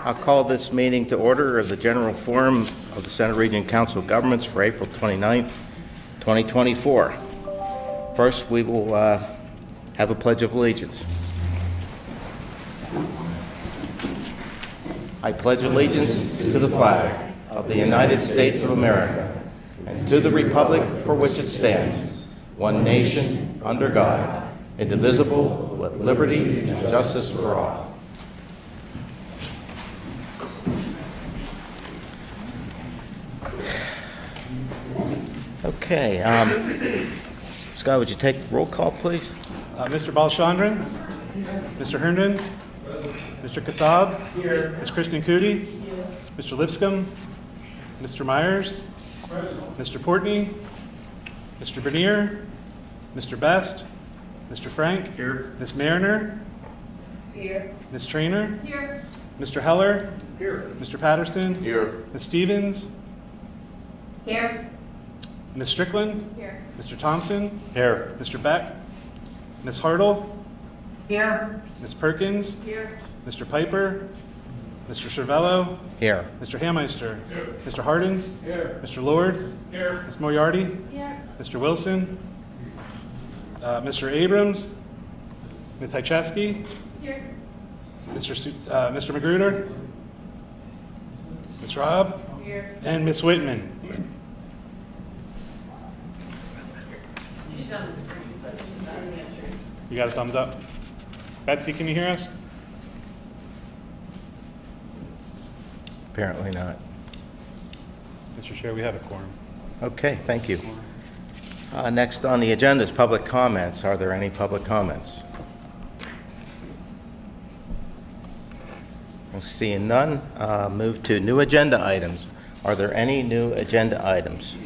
I'll call this meeting to order as the general forum of the Center Region Council of Governments for April 29th, 2024. First, we will have a Pledge of Allegiance. I pledge allegiance to the flag of the United States of America and to the republic for which it stands, one nation, under God, indivisible, with liberty and justice for all. Okay, Scott, would you take roll call, please? Mr. Balchandran, Mr. Herndon, Mr. Kassab, Ms. Krishnan Kuti, Mr. Lipscomb, Mr. Myers, Mr. Portney, Mr. Bernier, Mr. Best, Mr. Frank, here. Ms. Mariner, here. Ms. Trainer, here. Mr. Heller, here. Mr. Patterson, here. Ms. Stevens, here. Ms. Strickland, here. Mr. Thompson, here. Mr. Beck, Ms. Hartle, here. Ms. Perkins, here. Mr. Piper, Mr. Cervello, Here. Mr. Hammeister, here. Mr. Hardin, here. Mr. Lord, here. Ms. Moriarty, here. Mr. Wilson, Mr. Abrams, Ms. Hycheski, here. Mr. Magruder, Ms. Robb, here. And Ms. Whitman. You got a thumbs up? Betsy, can you hear us? Apparently not. Mr. Chair, we have a quorum. Okay, thank you. Next on the agenda is public comments. Are there any public comments? Seeing none, move to new agenda items. Are there any new agenda items?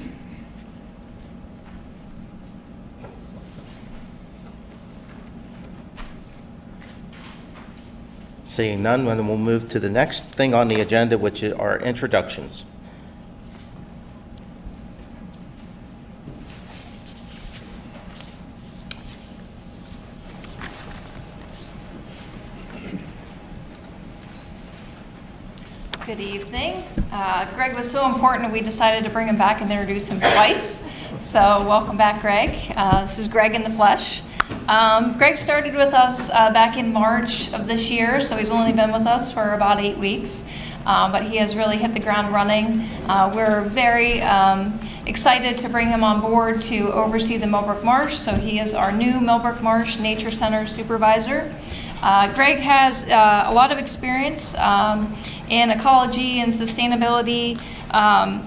Seeing none, then we'll move to the next thing on the agenda, which are introductions. Good evening. Greg was so important we decided to bring him back and introduce him twice. So welcome back, Greg. This is Greg in the flesh. Greg started with us back in March of this year, so he's only been with us for about 8 weeks, but he has really hit the ground running. We're very excited to bring him on board to oversee the Millbrook Marsh, so he is our new Millbrook Marsh Nature Center supervisor. Greg has a lot of experience in ecology and sustainability.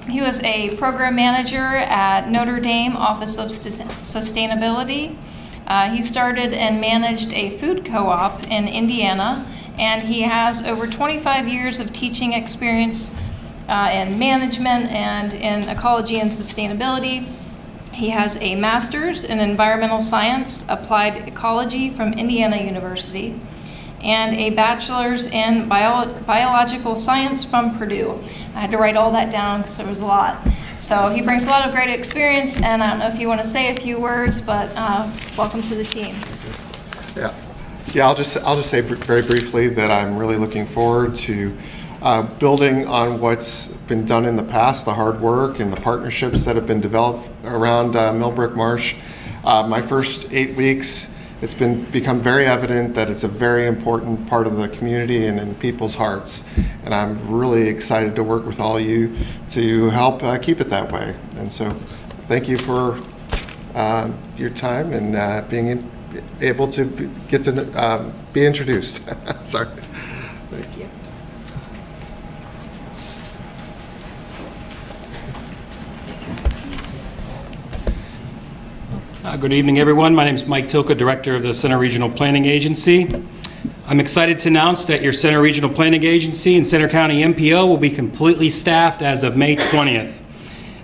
He was a program manager at Notre Dame Office of Sustainability. He started and managed a food co-op in Indiana, and he has over 25 years of teaching experience in management and in ecology and sustainability. He has a master's in environmental science, applied ecology from Indiana University, and a bachelor's in biological science from Purdue. I had to write all that down because there was a lot. So he brings a lot of great experience, and I don't know if you want to say a few words, but welcome to the team. Yeah. I'll just say very briefly that I'm really looking forward to building on what's been done in the past, the hard work and the partnerships that have been developed around Millbrook Marsh. My first 8 weeks, it's become very evident that it's a very important part of the community and in people's hearts. And I'm really excited to work with all of you to help keep it that way. And so thank you for your time and being able to get to be introduced. Sorry. Thanks. Thank you. Good evening, everyone. My name is Mike Tilka, Director of the Center Regional Planning Agency. I'm excited to announce that your Center Regional Planning Agency and Center County MPO will be completely staffed as of May 20th.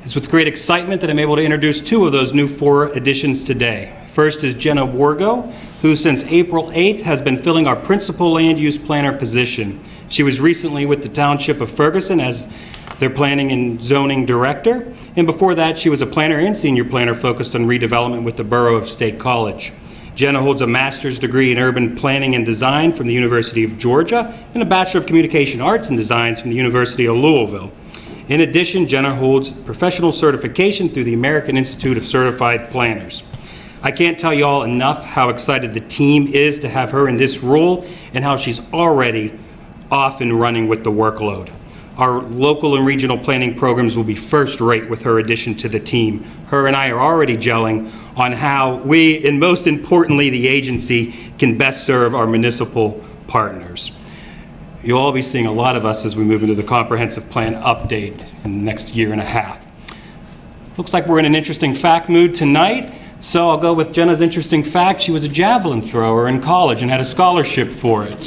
It's with great excitement that I'm able to introduce 2 of those new 4 additions today. First is Jenna Wargo, who since April 8th has been filling our Principal Land Use Planner position. She was recently with the Township of Ferguson as their Planning and Zoning Director, and before that she was a planner and senior planner focused on redevelopment with the Borough of State College. Jenna holds a master's degree in urban planning and design from the University of Georgia and a Bachelor of Communication Arts and Designs from the University of Louisville. In addition, Jenna holds professional certification through the American Institute of Certified Planners. I can't tell you all enough how excited the team is to have her in this role and how she's already off and running with the workload. Our local and regional planning programs will be first rate with her addition to the team. Her and I are already gelling on how we, and most importantly, the agency, can best serve our municipal partners. You'll all be seeing a lot of us as we move into the comprehensive plan update in the next year and a half. Looks like we're in an interesting fact mood tonight, so I'll go with Jenna's interesting fact. She was a javelin thrower in college and had a scholarship for it.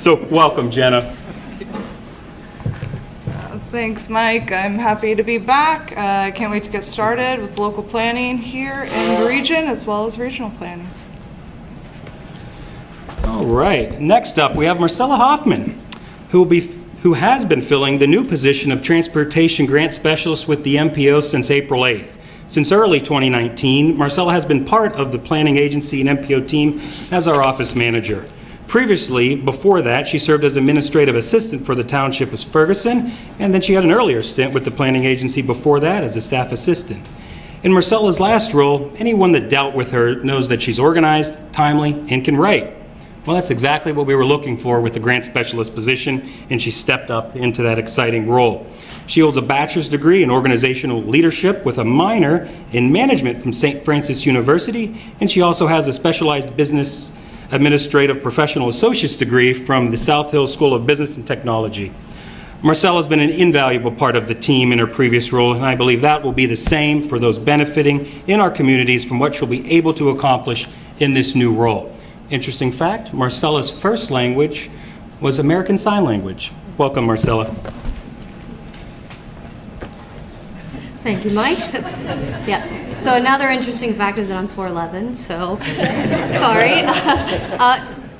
So welcome, Jenna. Thanks, Mike. I'm happy to be back. Can't wait to get started with local planning here in the region as well as regional planning. All right. Next up, we have Marcella Hoffman, who has been filling the new position of Transportation Grant Specialist with the MPO since April 8th. Since early 2019, Marcella has been part of the planning agency and MPO team as our office manager. Previously, before that, she served as administrative assistant for the township of Ferguson, and then she had an earlier stint with the planning agency before that as a staff assistant. In Marcella's last role, anyone that dealt with her knows that she's organized, timely, and can write. Well, that's exactly what we were looking for with the grant specialist position, and she stepped up into that exciting role. She holds a bachelor's degree in organizational leadership with a minor in management from St. Francis University, and she also has a specialized business administrative professional associate's degree from the South Hills School of Business and Technology. Marcella has been an invaluable part of the team in her previous role, and I believe that will be the same for those benefiting in our communities from what she'll be able to accomplish in this new role. Interesting fact, Marcella's first language was American Sign Language. Welcome, Marcella. Thank you, Mike. Yeah. So another interesting fact is that I'm 4'11", so sorry.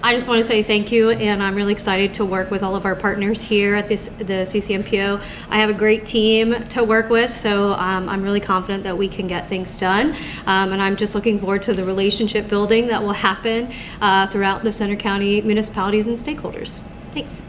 I just want to say thank you, and I'm really excited to work with all of our partners here at the CCMPO. I have a great team to work with, so I'm really confident that we can get things done. And I'm just looking forward to the relationship building that will happen throughout the Center County municipalities and stakeholders. Thanks.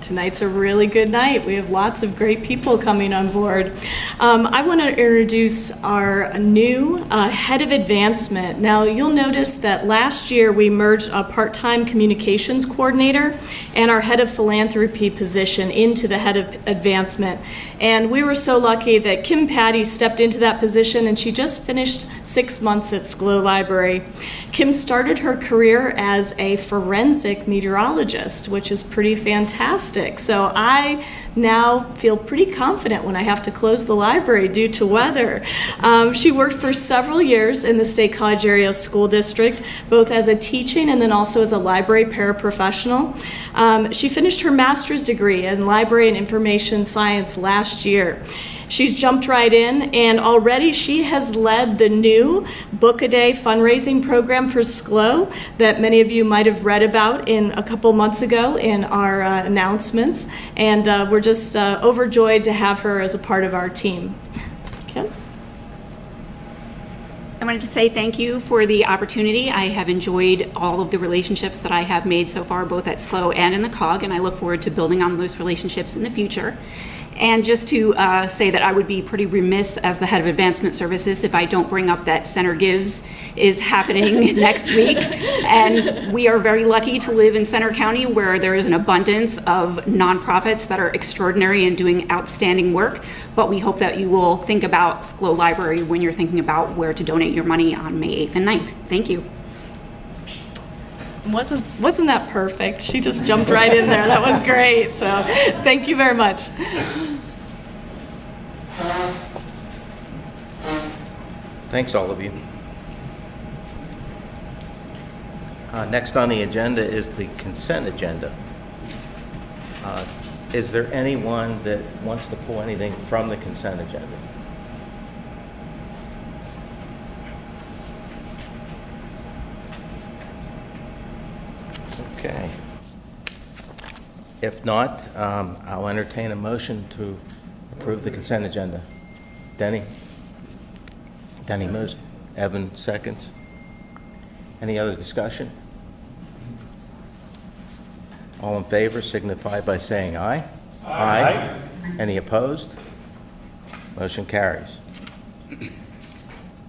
Tonight's a really good night. We have lots of great people coming on board. I want to introduce our new head of advancement. Now, you'll notice that last year we merged a part-time communications coordinator and our head of philanthropy position into the head of advancement. And we were so lucky that Kim Patty stepped into that position, and she just finished 6 months at SCLO Library. Kim started her career as a forensic meteorologist, which is pretty fantastic. So I now feel pretty confident when I have to close the library due to weather. She worked for several years in the State College Area School District, both as a teaching and then also as a library paraprofessional. She finished her master's degree in library and information science last year. She's jumped right in, and already she has led the new Book a Day fundraising program for SCLO that many of you might have read about in a couple months ago in our announcements, and we're just overjoyed to have her as a part of our team. Kim? I wanted to say thank you for the opportunity. I have enjoyed all of the relationships that I have made so far, both at SCLO and in the COG, and I look forward to building on those relationships in the future. And just to say that I would be pretty remiss as the head of advancement services if I don't bring up that Center Gives is happening next week. And we are very lucky to live in Center County, where there is an abundance of nonprofits that are extraordinary and doing outstanding work. But we hope that you will think about SCLO Library when you're thinking about where to donate your money on May 8th and 9th. Thank you. Wasn't that perfect? She just jumped right in there. That was great. So thank you very much. Thanks, all of you. Next on the agenda is the consent agenda. Is there anyone that wants to pull anything from the consent agenda? Okay. If not, I'll entertain a motion to approve the consent agenda. Denny? Denny moves. Evan seconds. Any other discussion? All in favor signify by saying aye. Aye. Any opposed? Motion carries.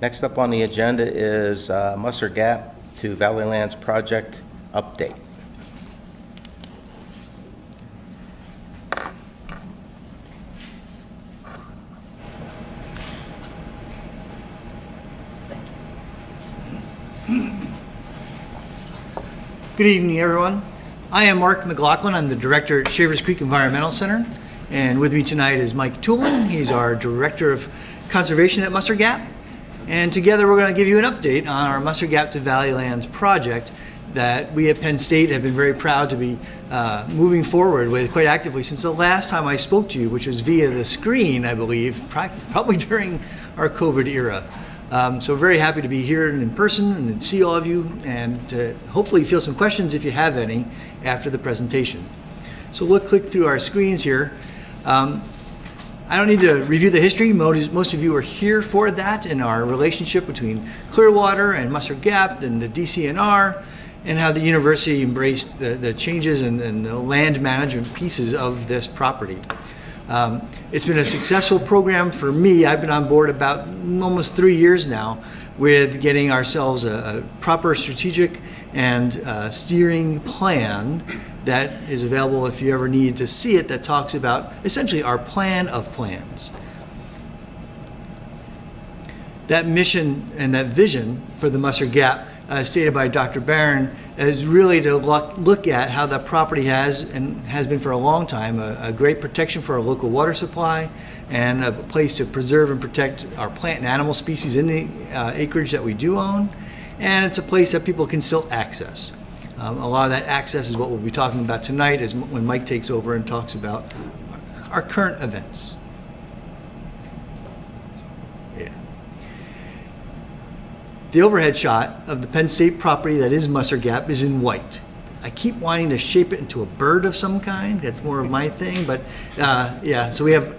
Next up on the agenda is Musser Gap to Valleylands project update. Good evening, everyone. I am Mark McLaughlin. I'm the director at Shavers Creek Environmental Center. And with me tonight is Mike Toolin. He's our director of conservation at Musser Gap. And together we're going to give you an update on our Musser Gap to Valleylands project that we at Penn State have been very proud to be moving forward with quite actively since the last time I spoke to you, which was via the screen, I believe, probably during our COVID era. So very happy to be here and in person and see all of you, and to hopefully field some questions if you have any after the presentation. So we'll click through our screens here. I don't need to review the history. Most of you are here for that, in our relationship between Clearwater and Musser Gap and the DCNR, and how the university embraced the changes and the land management pieces of this property. It's been a successful program for me. I've been on board about almost 3 years now with getting ourselves a proper strategic and steering plan that is available if you ever need to see it, that talks about essentially our plan of plans. That mission and that vision for the Musser Gap, stated by Dr. Barron, is really to look at how that property has been for a long time a great protection for our local water supply, and a place to preserve and protect our plant and animal species in the acreage that we do own, and it's a place that people can still access. A lot of that access is what we'll be talking about tonight, is when Mike takes over and talks about our current events. Yeah. The overhead shot of the Penn State property that is Musser Gap is in white. I keep wanting to shape it into a bird of some kind. That's more of my thing, but yeah. So we have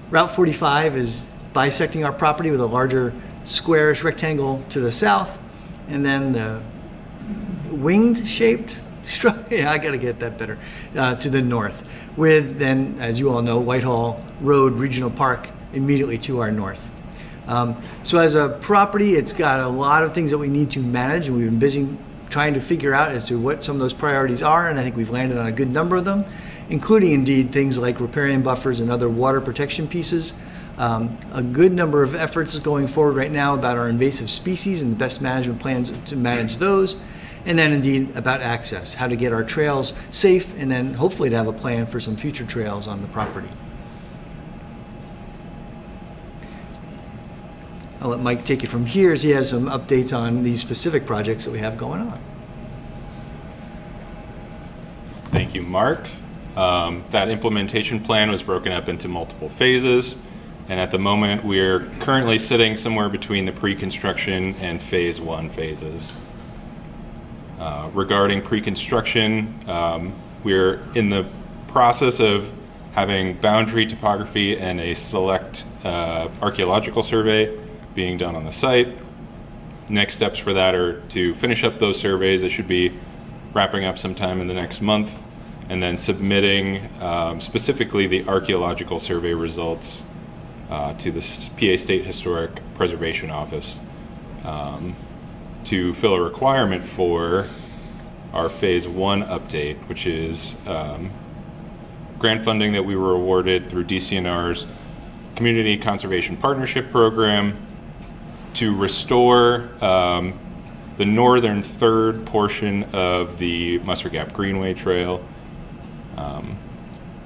Route 45 is bisecting our property with a larger squarish rectangle to the south, and then the winged shaped structure, yeah, I gotta get that better, to the north, with then, as you all know, Whitehall Road Regional Park immediately to our north. So as a property, it's got a lot of things that we need to manage, and we've been busy trying to figure out as to what some of those priorities are, and I think we've landed on a good number of them, including indeed things like riparian buffers and other water protection pieces. A good number of efforts is going forward right now about our invasive species and the best management plans to manage those. And then indeed about access, how to get our trails safe, and then hopefully to have a plan for some future trails on the property. I'll let Mike take it from here as he has some updates on these specific projects that we have going on. Thank you, Mark. That implementation plan was broken up into multiple phases, and at the moment we're currently sitting somewhere between the pre-construction and phase 1 phases. Regarding pre-construction, we're in the process of having boundary topography and a select archaeological survey being done on the site. Next steps for that are to finish up those surveys. It should be wrapping up sometime in the next month, and then submitting specifically the archaeological survey results to the PA State Historic Preservation Office to fill a requirement for our phase 1 update, which is grant funding that we were awarded through DCNR's Community Conservation Partnership Program to restore the northern third portion of the Musser Gap Greenway Trail.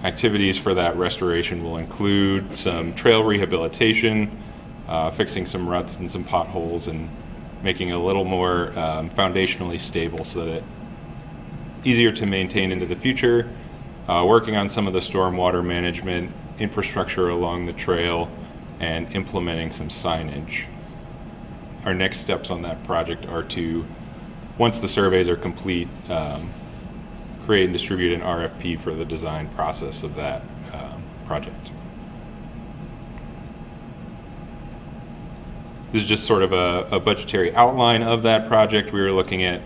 Activities for that restoration will include some trail rehabilitation, fixing some ruts and some potholes, and making it a little more foundationally stable so that it's easier to maintain into the future. Working on some of the stormwater management infrastructure along the trail, and implementing some signage. Our next steps on that project are to, once the surveys are complete, create and distribute an RFP for the design process of that project. This is just sort of a budgetary outline of that project. We were looking at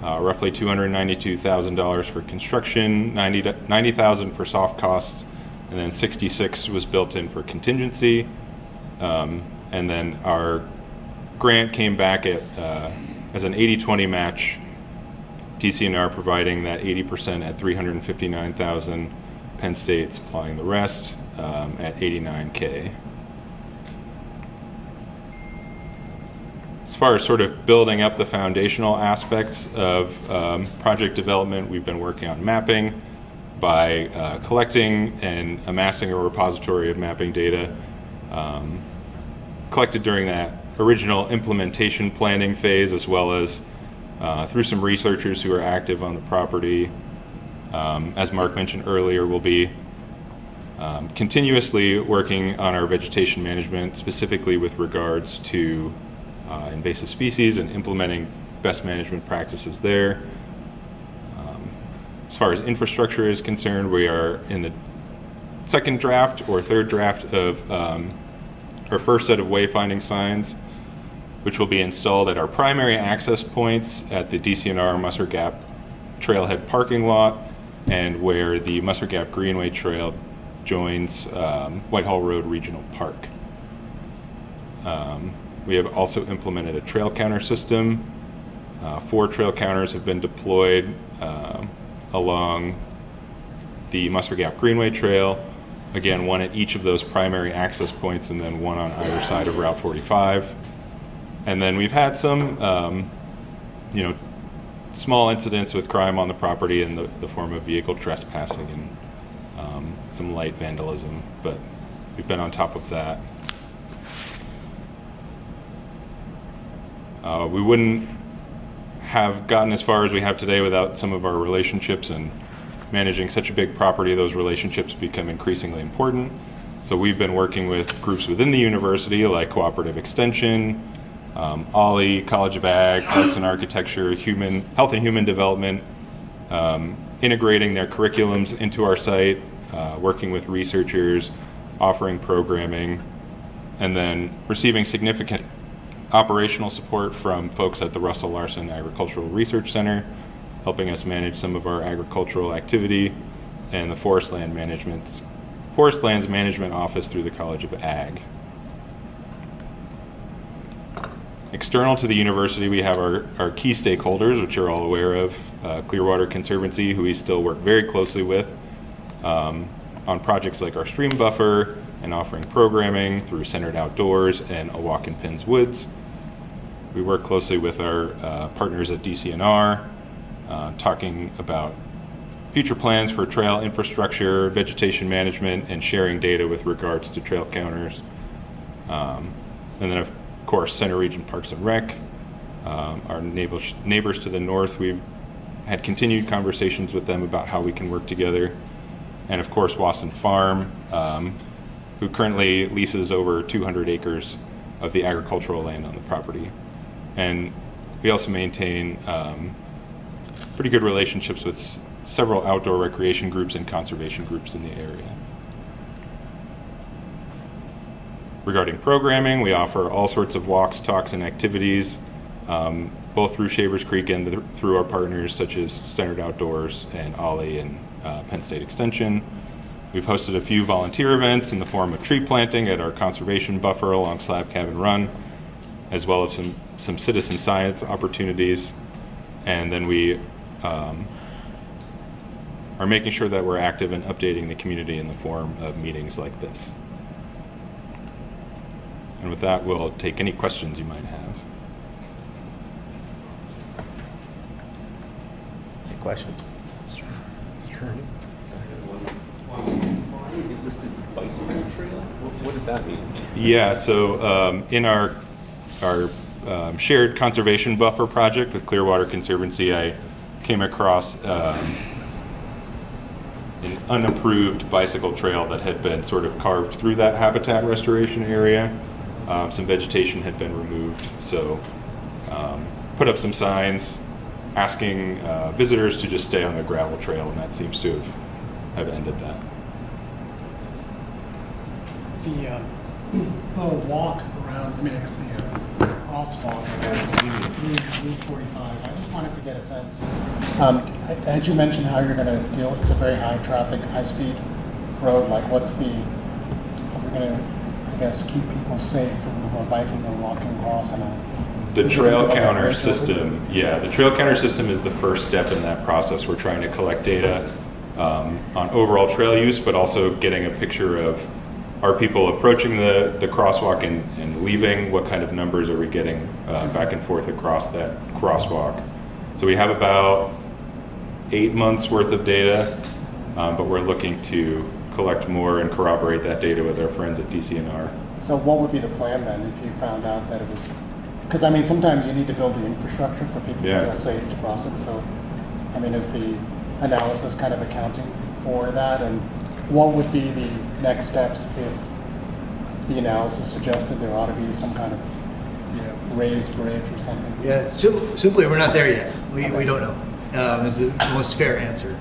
roughly $292,000 for construction, $90,000 for soft costs, and then $66,000 was built in for contingency. And then our grant came back at as an 80-20 match, DCNR providing that 80% at $359,000, Penn State supplying the rest at $89K. As far as sort of building up the foundational aspects of project development, we've been working on mapping by collecting and amassing a repository of mapping data collected during that original implementation planning phase, as well as through some researchers who are active on the property. As Mark mentioned earlier, we'll be continuously working on our vegetation management, specifically with regards to invasive species and implementing best management practices there. As far as infrastructure is concerned, we are in the second draft or third draft of our first set of wayfinding signs, which will be installed at our primary access points at the DCNR Musser Gap Trailhead parking lot and where the Musser Gap Greenway Trail joins Whitehall Road Regional Park. We have also implemented a trail counter system. 4 trail counters have been deployed along the Musser Gap Greenway Trail. Again, one at each of those primary access points and then one on either side of Route 45. And then we've had some, small incidents with crime on the property in the form of vehicle trespassing and some light vandalism, but we've been on top of that. We wouldn't have gotten as far as we have today without some of our relationships, and managing such a big property, those relationships become increasingly important. So we've been working with groups within the university like Cooperative Extension, OLLI, College of Ag, Arts and Architecture, Health and Human Development, integrating their curriculums into our site, working with researchers, offering programming, and then receiving significant operational support from folks at the Russell Larson Agricultural Research Center, helping us manage some of our agricultural activity, and the Forest Lands Management Office through the College of Ag. External to the university, we have our key stakeholders, which you're all aware of, Clearwater Conservancy, who we still work very closely with on projects like our stream buffer and offering programming through Centered Outdoors and A Walk in Penn's Woods. We work closely with our partners at DCNR, talking about future plans for trail infrastructure, vegetation management, and sharing data with regards to trail counters. And then, of course, Center Region Parks and Rec, our neighbors to the north. We've had continued conversations with them about how we can work together. And of course, Wasson Farm, who currently leases over 200 acres of the agricultural land on the property. And we also maintain pretty good relationships with several outdoor recreation groups and conservation groups in the area. Regarding programming, we offer all sorts of walks, talks, and activities, both through Shavers Creek and through our partners such as Centered Outdoors and OLLI and Penn State Extension. We've hosted a few volunteer events in the form of tree planting at our conservation buffer along Slab Cabin Run, as well as some citizen science opportunities. And then we are making sure that we're active in updating the community in the form of meetings like this. And with that, we'll take any questions you might have. Any questions? Mr. Herman? It listed bicycle trail? What did that mean? Yeah, so in our shared conservation buffer project with Clearwater Conservancy, I came across an unapproved bicycle trail that had been sort of carved through that habitat restoration area. Some vegetation had been removed, so put up some signs, asking visitors to just stay on the gravel trail, and that seems to have ended that. The walk around, I mean, I guess the crosswalk, I guess, Route 45, I just wanted to get a sense. Had you mentioned how you're going to deal with, it's a very high traffic, high speed road, like what's the, are we going to, I guess, keep people safe who are biking or walking across and the trail counter system, yeah, the trail counter system is the first step in that process. We're trying to collect data on overall trail use, but also getting a picture of, are people approaching the crosswalk and leaving? What kind of numbers are we getting back and forth across that crosswalk? So we have about 8 months worth of data, but we're looking to collect more and corroborate that data with our friends at DCNR. So what would be the plan then if you found out that it was, because I mean, sometimes you need to build the infrastructure for people to feel safe to cross it. So, I mean, is the analysis kind of accounting for that? And what would be the next steps if the analysis suggested there ought to be some kind of raised bridge or something? Yeah, simply we're not there yet. We don't know. Is the most fair answer.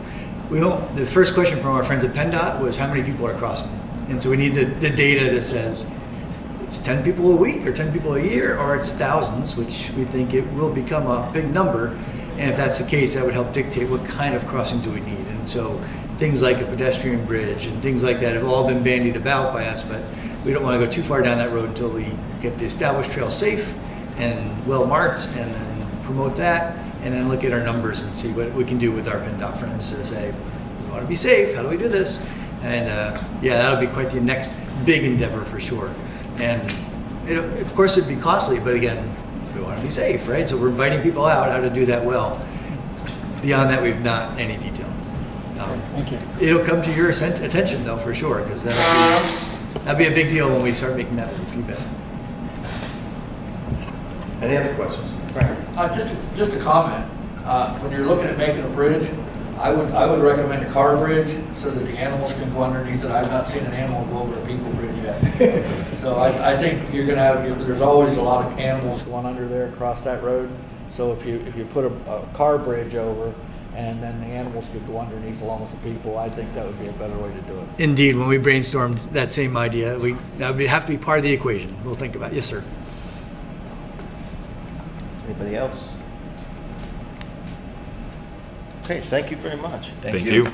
We hope the first question from our friends at PennDOT was how many people are crossing, and so we need the data that says it's 10 people a week or 10 people a year or it's thousands, which we think it will become a big number. And if that's the case, that would help dictate what kind of crossing do we need. And so things like a pedestrian bridge and things like that have all been bandied about by us, but we don't want to go too far down that road until we get the established trail safe and well marked, and then promote that, and then look at our numbers and see what we can do with our PennDOT friends to say, we want to be safe, how do we do this? And yeah, that'll be quite the next big endeavor for sure. And of course it'd be costly, but again, we want to be safe, right? So we're inviting people out how to do that well. Beyond that, we've not any detail. Thank you. It'll come to your attention though, for sure, because that'll be a big deal when we start making that move, you bet. Any other questions? Just a comment. When you're looking at making a bridge, I would recommend a car bridge so that the animals can go underneath it. I've not seen an animal go over a people bridge yet. So I think you're going to have, there's always a lot of animals going under there across that road. So if you put a car bridge over, and then the animals could go underneath along with the people, I think that would be a better way to do it. Indeed, when we brainstormed that same idea, that would have to be part of the equation. We'll think about it. Yes, sir. Anybody else? Okay, thank you very much. Thank you.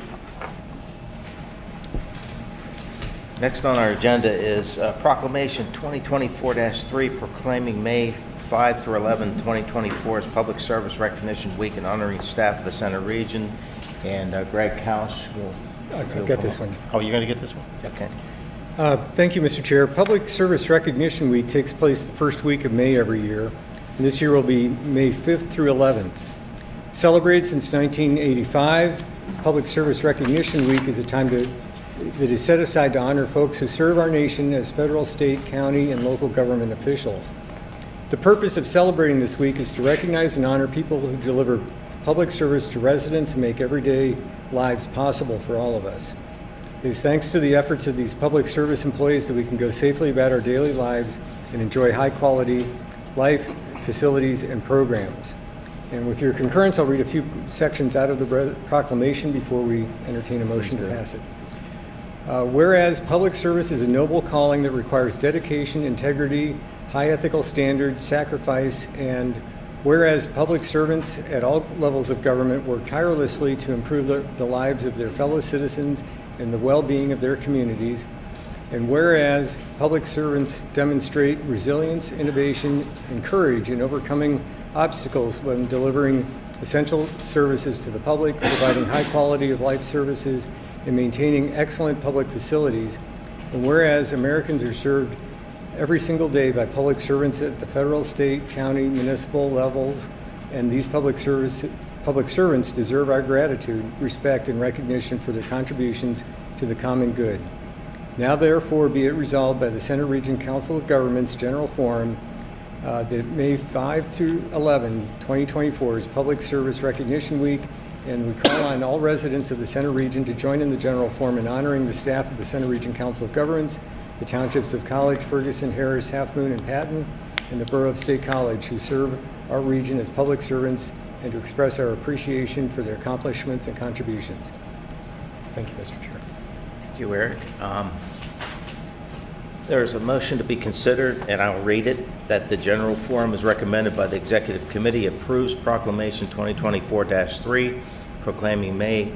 Next on our agenda is Proclamation 2024-3 proclaiming May 5 through 11, 2024 as Public Service Recognition Week and honoring staff of the Center Region. And Greg Kausch will... I've got this one. Oh, you're going to get this one? Okay. Thank you, Mr. Chair. Public Service Recognition Week takes place the first week of May every year, and this year will be May 5th through 11th. Celebrated since 1985, Public Service Recognition Week is a time that is set aside to honor folks who serve our nation as federal, state, county, and local government officials. The purpose of celebrating this week is to recognize and honor people who deliver public service to residents and make everyday lives possible for all of us. It is thanks to the efforts of these public service employees that we can go safely about our daily lives and enjoy high-quality life, facilities, and programs. And with your concurrence, I'll read a few sections out of the proclamation before we entertain a motion to pass it. Whereas public service is a noble calling that requires dedication, integrity, high ethical standards, sacrifice, and whereas public servants at all levels of government work tirelessly to improve the lives of their fellow citizens and the well-being of their communities, and whereas public servants demonstrate resilience, innovation, and courage in overcoming obstacles when delivering essential services to the public, providing high quality of life services, and maintaining excellent public facilities, and whereas Americans are served every single day by public servants at the federal, state, county, municipal levels, and these public servants deserve our gratitude, respect, and recognition for their contributions to the common good. Now therefore be it resolved by the Center Region Council of Governments General Forum that May 5 through 11, 2024 is Public Service Recognition Week, and we call on all residents of the Center Region to join in the General Forum in honoring the staff of the Center Region Council of Governments, the townships of College, Ferguson, Harris, Half Moon, and Patton, and the Borough of State College, who serve our region as public servants and to express our appreciation for their accomplishments and contributions. Thank you, Mr. Chair. Thank you, Eric. There's a motion to be considered, and I'll read it, that the general forum is recommended by the Executive Committee approves Proclamation 2024-3, proclaiming May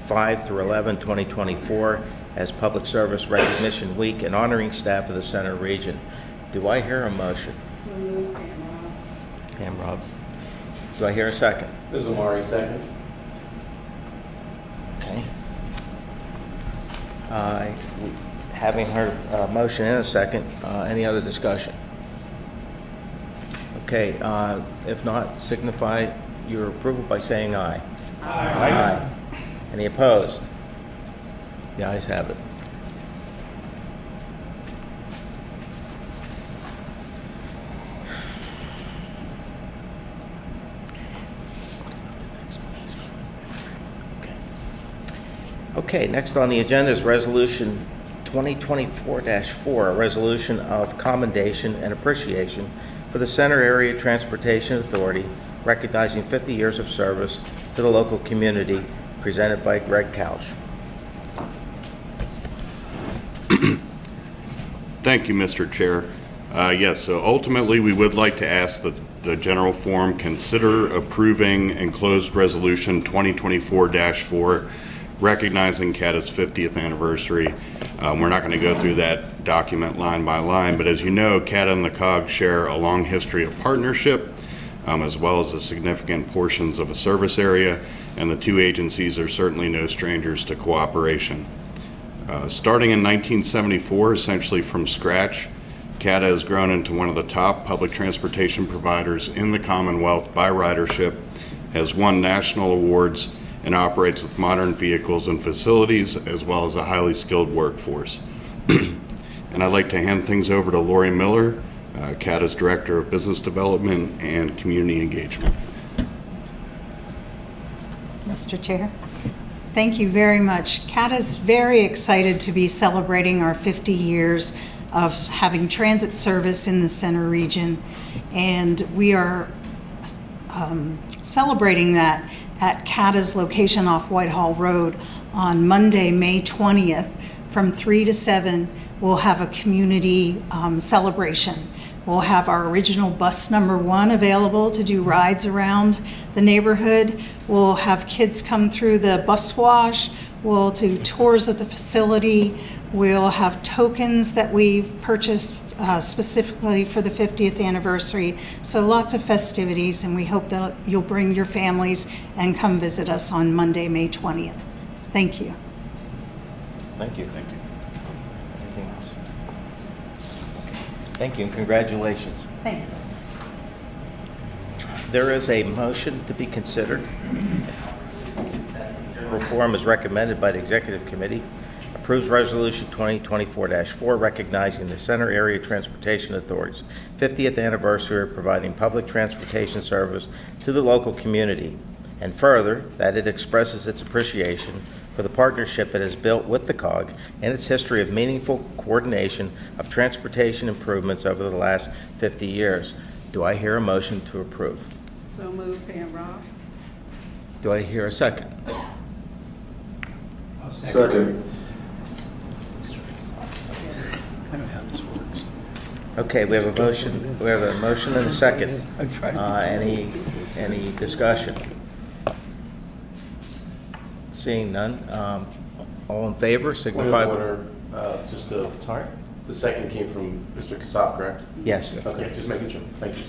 5 through 11, 2024 as Public Service Recognition Week and honoring staff of the Center Region. Do I hear a motion? Pam Rob. Do I hear a second? This is Amari, second. Okay. Having heard a motion and a second, any other discussion? Okay, if not, signify your approval by saying aye. Aye. Any opposed? The ayes have it. Okay, next on the agenda is Resolution 2024-4, a resolution of commendation and appreciation for the Center Area Transportation Authority, recognizing 50 years of service to the local community, presented by Greg Couch. Thank you, Mr. Chair. Yes, so ultimately we would like to ask that the general forum consider approving enclosed resolution 2024-4, recognizing CATA's 50th anniversary. We're not going to go through that document line by line, but as you know, CATA and the COG share a long history of partnership, as well as the significant portions of a service area, and the two agencies are certainly no strangers to cooperation. Starting in 1974, essentially from scratch, CATA has grown into one of the top public transportation providers in the Commonwealth by ridership, has won national awards, and operates with modern vehicles and facilities, as well as a highly skilled workforce. And I'd like to hand things over to Lori Miller, CATA's Director of Business Development and Community Engagement. Mr. Chair, thank you very much. CATA is very excited to be celebrating our 50 years of having transit service in the Center Region, and we are celebrating that at CATA's location off Whitehall Road on Monday, May 20th, from 3 to 7. We'll have a community celebration. We'll have our original bus number 1 available to do rides around the neighborhood. We'll have kids come through the bus wash. We'll do tours of the facility. We'll have tokens that we've purchased specifically for the 50th anniversary. So lots of festivities, and we hope that you'll bring your families and come visit us on Monday, May 20th. Thank you. Thank you. Thank you. Anything else? Okay. Thank you, and congratulations. Thanks. There is a motion to be considered. Reform is recommended by the Executive Committee. Approves Resolution 2024-4, recognizing the Center Area Transportation Authority's 50th anniversary of providing public transportation service to the local community, and further, that it expresses its appreciation for the partnership it has built with the COG and its history of meaningful coordination of transportation improvements over the last 50 years. Do I hear a motion to approve? So moved, Pam Rob. Do I hear a second? Second. Okay, we have a motion. We have a motion and a second. Any discussion? Seeing none, all in favor, signify. Sorry. The second came from Mr. Kasab, correct? Yes. Okay, just making sure. Thank you.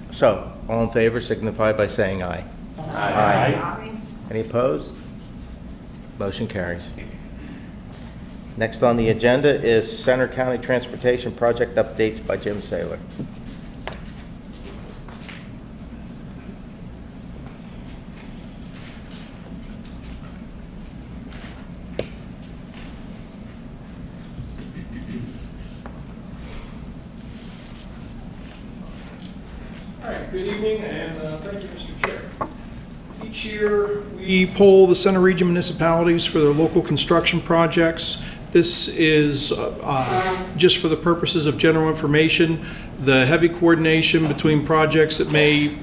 So, all in favor, signify by saying aye. Aye. Any opposed? Motion carries. Next on the agenda is Center County Transportation Project updates by Jim Saylor. All right, good evening, and thank you, Mr. Chair. Each year, we poll the Center Region municipalities for their local construction projects. This is just for the purposes of general information. The heavy coordination between projects that may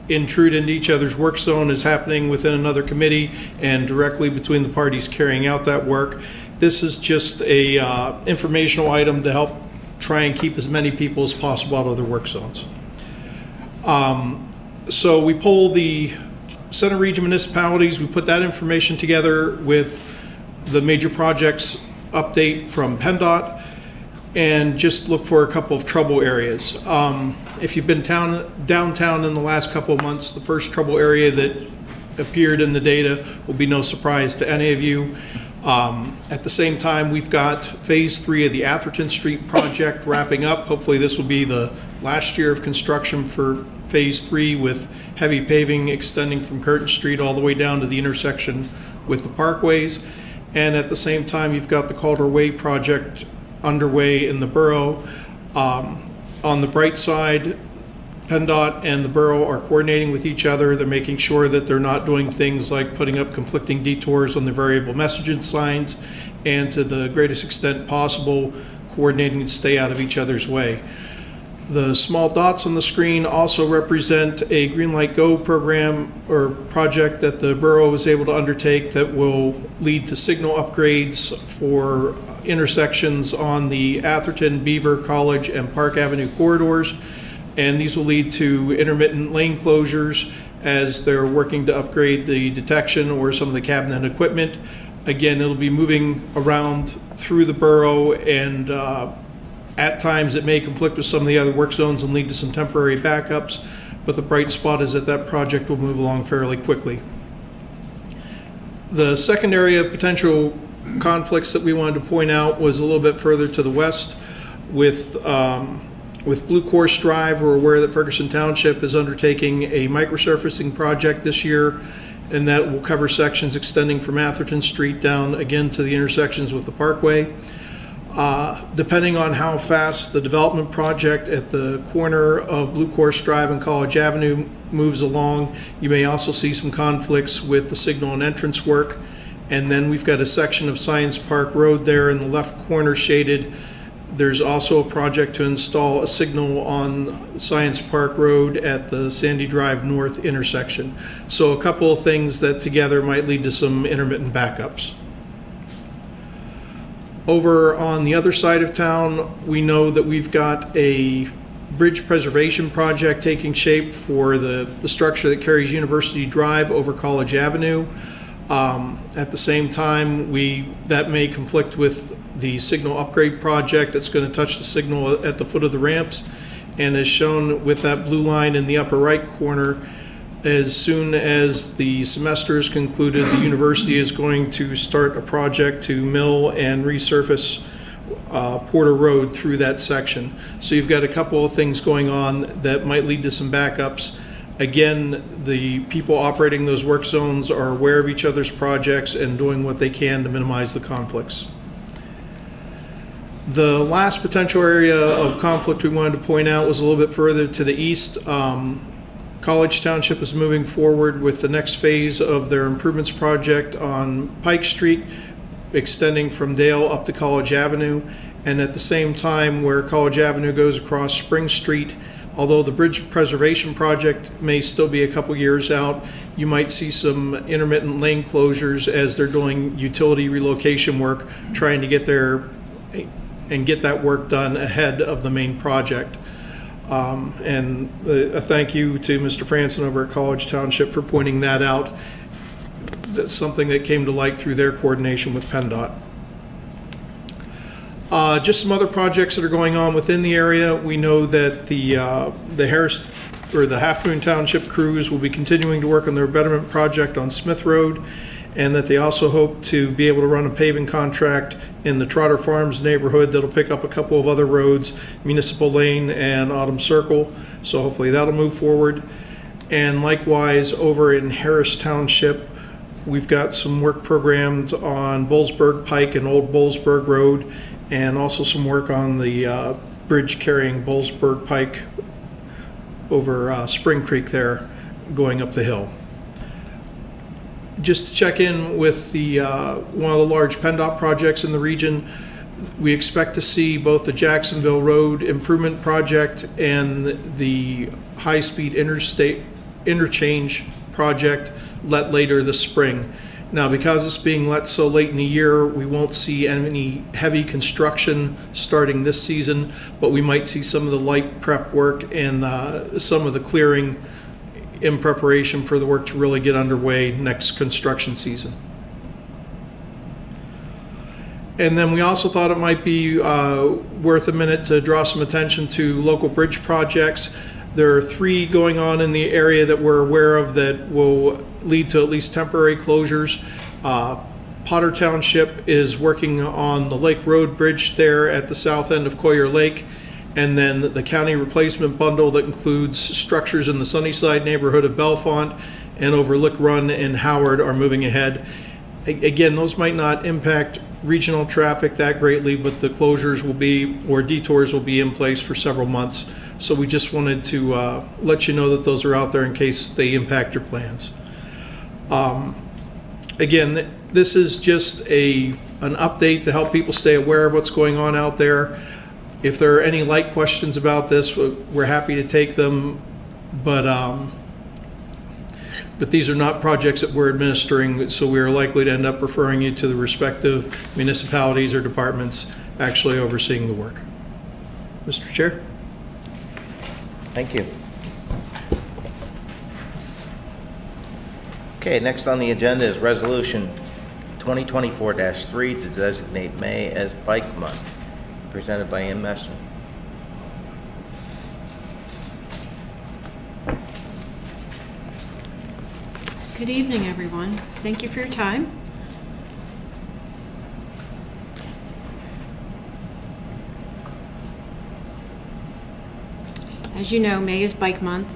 intrude into each other's work zone is happening within another committee and directly between the parties carrying out that work. This is just a informational item to help try and keep as many people as possible out of their work zones. So we poll the Center Region municipalities. We put that information together with the major projects update from PennDOT and just look for a couple of trouble areas. If you've been downtown in the last couple of months, the first trouble area that appeared in the data will be no surprise to any of you. At the same time, we've got phase 3 of the Atherton Street project wrapping up. Hopefully this will be the last year of construction for phase 3 with heavy paving extending from Curtin Street all the way down to the intersection with the parkways. And at the same time, you've got the Calder Way project underway in the borough. On the bright side, PennDOT and the borough are coordinating with each other. They're making sure that they're not doing things like putting up conflicting detours on the variable messaging signs, and to the greatest extent possible, coordinating to stay out of each other's way. The small dots on the screen also represent a Green Light Go program or project that the borough was able to undertake that will lead to signal upgrades for intersections on the Atherton, Beaver, College, and Park Avenue corridors. And these will lead to intermittent lane closures as they're working to upgrade the detection or some of the cabinet equipment. Again, it'll be moving around through the borough, and at times it may conflict with some of the other work zones and lead to some temporary backups, but the bright spot is that that project will move along fairly quickly. The second area of potential conflicts that we wanted to point out was a little bit further to the west with Blue Course Drive. We're aware that Ferguson Township is undertaking a microsurfacing project this year, and that will cover sections extending from Atherton Street down again to the intersections with the Parkway. Depending on how fast the development project at the corner of Blue Course Drive and College Avenue moves along, you may also see some conflicts with the signal and entrance work. And then we've got a section of Science Park Road there in the left corner shaded. There's also a project to install a signal on Science Park Road at the Sandy Drive North intersection. So a couple of things that together might lead to some intermittent backups. Over on the other side of town, we know that we've got a bridge preservation project taking shape for the structure that carries University Drive over College Avenue. At the same time, that may conflict with the signal upgrade project that's going to touch the signal at the foot of the ramps. And as shown with that blue line in the upper right corner, as soon as the semester is concluded, the university is going to start a project to mill and resurface Porter Road through that section. So you've got a couple of things going on that might lead to some backups. Again, the people operating those work zones are aware of each other's projects and doing what they can to minimize the conflicts. The last potential area of conflict we wanted to point out was a little bit further to the east. College Township is moving forward with the next phase of their improvements project on Pike Street, extending from Dale up to College Avenue. And at the same time, where College Avenue goes across Spring Street, although the bridge preservation project may still be a couple years out, you might see some intermittent lane closures as they're doing utility relocation work, trying to get there and get that work done ahead of the main project. And a thank you to Mr. Franson over at College Township for pointing that out. That's something that came to light through their coordination with PennDOT. Just some other projects that are going on within the area. We know that the Harris or the Half Moon Township crews will be continuing to work on their betterment project on Smith Road, and that they also hope to be able to run a paving contract in the Trotter Farms neighborhood that'll pick up a couple of other roads, Municipal Lane and Autumn Circle. So hopefully that'll move forward. And likewise, over in Harris Township, we've got some work programmed on Bullsburg Pike and Old Bullsburg Road, and also some work on the bridge carrying Bullsburg Pike over Spring Creek there, going up the hill. just to check in with the one of the large PennDOT projects in the region. We expect to see both the Jacksonville Road Improvement Project and the high-speed interstate interchange project let later this spring. Now, because it's being let so late in the year, we won't see any heavy construction starting this season, but we might see some of the light prep work and some of the clearing in preparation for the work to really get underway next construction season. And then we also thought it might be worth a minute to draw some attention to local bridge projects. There are 3 going on in the area that we're aware of that will lead to at least temporary closures. Potter Township is working on the Lake Road Bridge there at the south end of Coyer Lake. And then the county replacement bundle that includes structures in the Sunnyside neighborhood of Bellefonte and over Lick Run in Howard are moving ahead. Again, those might not impact regional traffic that greatly, but the closures will be, or detours will be in place for several months. So we just wanted to let you know that those are out there in case they impact your plans. Again, this is just an update to help people stay aware of what's going on out there. If there are any light questions about this, we're happy to take them, but these are not projects that we're administering, so we are likely to end up referring you to the respective municipalities or departments actually overseeing the work. Mr. Chair? Thank you. Okay, next on the agenda is Resolution 2024-3 to designate May as Bike Month, presented by M. Messner. Good evening, everyone. Thank you for your time. As you know, May is Bike Month,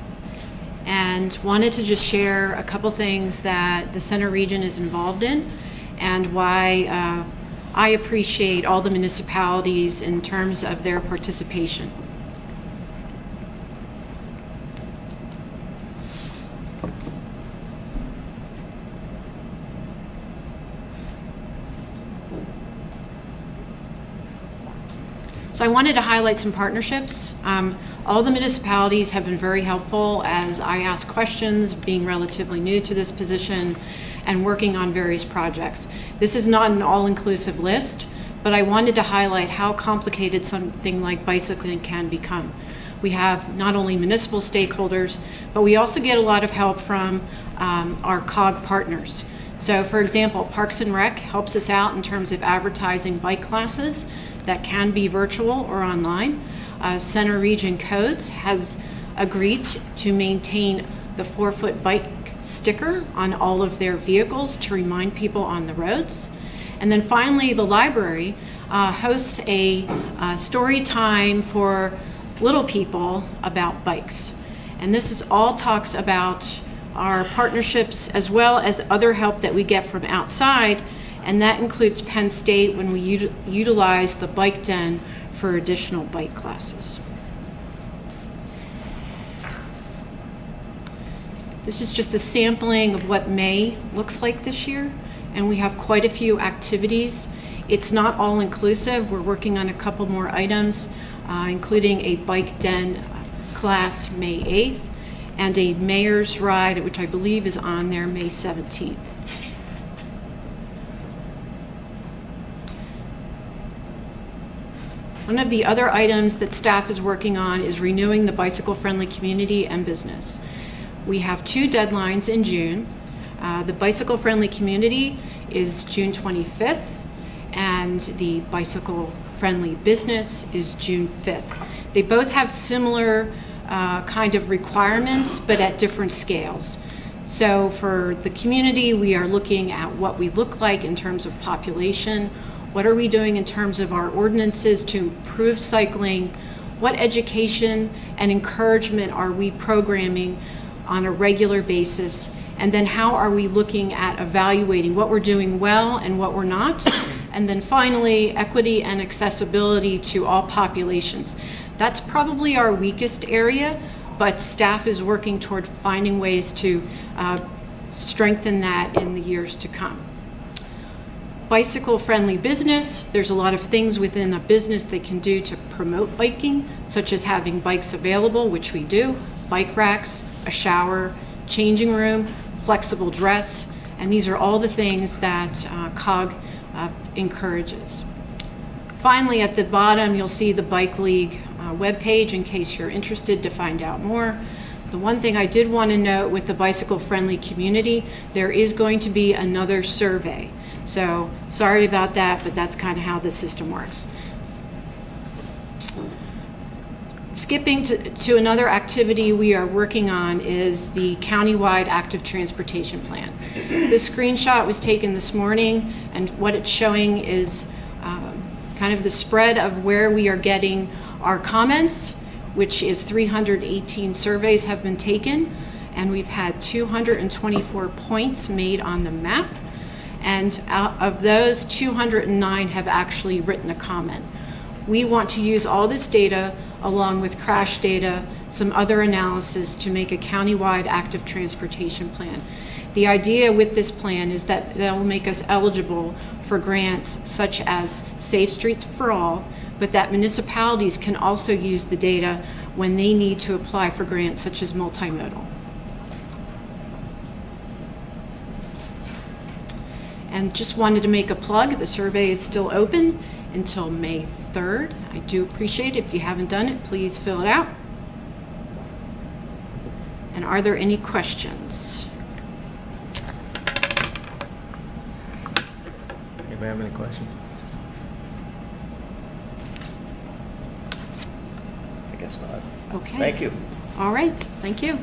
and wanted to just share a couple things that the Center Region is involved in and why I appreciate all the municipalities in terms of their participation. So I wanted to highlight some partnerships. All the municipalities have been very helpful as I ask questions, being relatively new to this position, and working on various projects. This is not an all-inclusive list, but I wanted to highlight how complicated something like bicycling can become. We have not only municipal stakeholders, but we also get a lot of help from our COG partners. So for example, Parks and Rec helps us out in terms of advertising bike classes that can be virtual or online. Center Region Codes has agreed to maintain the 4-foot bike sticker on all of their vehicles to remind people on the roads. And then finally, the library hosts a story time for little people about bikes. And this is all talks about our partnerships as well as other help that we get from outside, and that includes Penn State when we utilize the bike den for additional bike classes. This is just a sampling of what May looks like this year, and we have quite a few activities. It's not all inclusive. We're working on a couple more items, including a bike den class May 8th and a mayor's ride, which I believe is on there May 17th. One of the other items that staff is working on is renewing the bicycle-friendly community and business. We have 2 deadlines in June. The bicycle-friendly community is June 25th, and the bicycle-friendly business is June 5th. They both have similar kind of requirements, but at different scales. So for the community, we are looking at what we look like in terms of population. What are we doing in terms of our ordinances to improve cycling? What education and encouragement are we programming on a regular basis? And then how are we looking at evaluating what we're doing well and what we're not? And then finally, equity and accessibility to all populations. That's probably our weakest area, but staff is working toward finding ways to strengthen that in the years to come. Bicycle-friendly business, there's a lot of things within a business they can do to promote biking, such as having bikes available, which we do, bike racks, a shower, changing room, flexible dress, and these are all the things that COG encourages. Finally, at the bottom, you'll see the Bike League webpage in case you're interested to find out more. The one thing I did want to note with the bicycle-friendly community, there is going to be another survey. So sorry about that, but that's kind of how the system works. Skipping to another activity we are working on is the countywide active transportation plan. This screenshot was taken this morning, and what it's showing is kind of the spread of where we are getting our comments, which is 318 surveys have been taken, and we've had 224 points made on the map. And out of those, 209 have actually written a comment. We want to use all this data along with crash data, some other analysis to make a countywide active transportation plan. The idea with this plan is that will make us eligible for grants such as Safe Streets for All, but that municipalities can also use the data when they need to apply for grants such as multimodal. And just wanted to make a plug, the survey is still open until May 3rd. I do appreciate it. If you haven't done it, please fill it out. And are there any questions? Anybody have any questions? I guess not. Okay. Thank you. All right, thank you.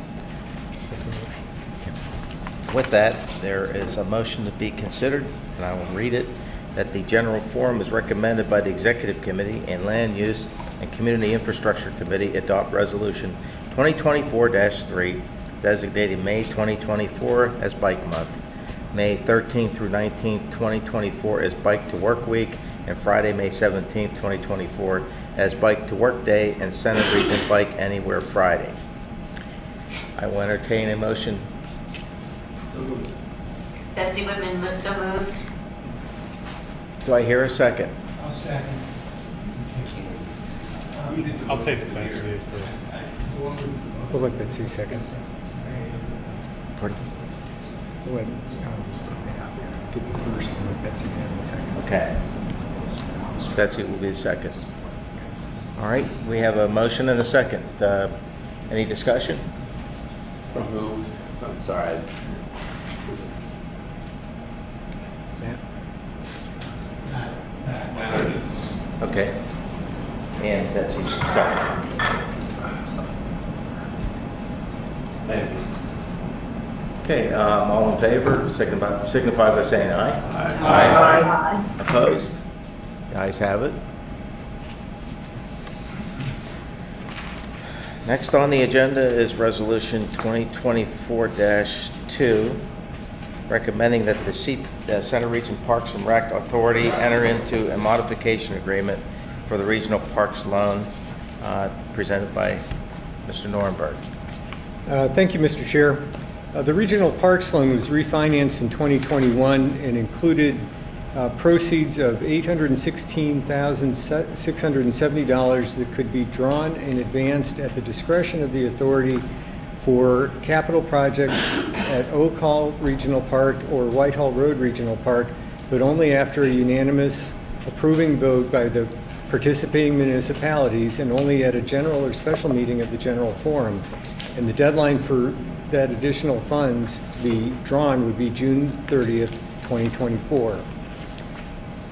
With that, there is a motion to be considered, and I will read it, that the General Forum is recommended by the Executive Committee and Land Use and Community Infrastructure Committee adopt Resolution 2024-3, designating May 2024 as Bike Month, May 13th through 19th, 2024 as Bike to Work Week, and Friday, May 17th, 2024 as Bike to Work Day, and Center Region Bike Anywhere Friday. I will entertain a motion. Betsy Whitman, so moved. Do I hear a second? I'll second. I'll take the Betsy. We'll let Betsy second. Pardon? We'll let, get the first and let Betsy have the second. Okay. Betsy will be the second. All right, we have a motion and a second. Any discussion? From who? I'm sorry. Okay. And Betsy's second. Thank you. Okay, all in favor, signify by saying aye. Aye. Opposed? The ayes have it. Next on the agenda is Resolution 2024-2, recommending that the Center Region Parks and Rec Authority enter into a modification agreement for the regional parks loan, presented by Mr. Norenberg. Thank you, Mr. Chair. The Regional Parks Loan was refinanced in 2021 and included proceeds of $816,670 that could be drawn and advanced at the discretion of the authority for capital projects at Oak Hall Regional Park or Whitehall Road Regional Park, but only after a unanimous approving vote by the participating municipalities and only at a general or special meeting of the General Forum. And the deadline for that additional funds to be drawn would be June 30th, 2024.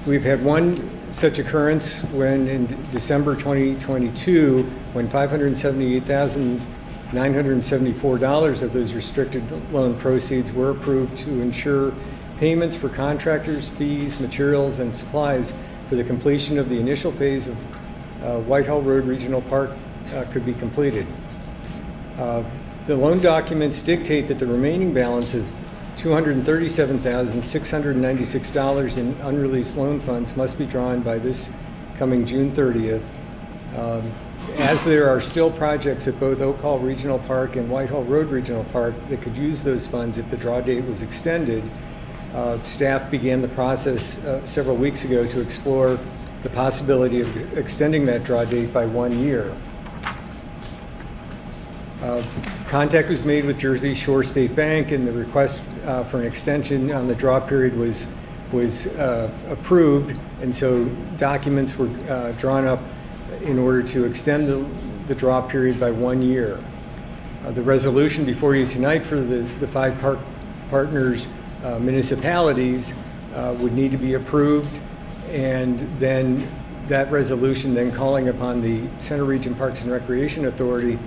We've had one such occurrence when in December 2022, when $578,974 of those restricted loan proceeds were approved to ensure payments for contractors, fees, materials, and supplies for the completion of the initial phase of Whitehall Road Regional Park could be completed. The loan documents dictate that the remaining balance of $237,696 in unreleased loan funds must be drawn by this coming June 30th. As there are still projects at both Oak Hall Regional Park and Whitehall Road Regional Park that could use those funds if the draw date was extended, staff began the process several weeks ago to explore the possibility of extending that draw date by 1 year. Contact was made with Jersey Shore State Bank, and the request for an extension on the draw period was approved, and so documents were drawn up in order to extend the draw period by 1 year. The resolution before you tonight for the five partners municipalities would need to be approved, and then that resolution then calling upon the Center Region Parks and Recreation Authority,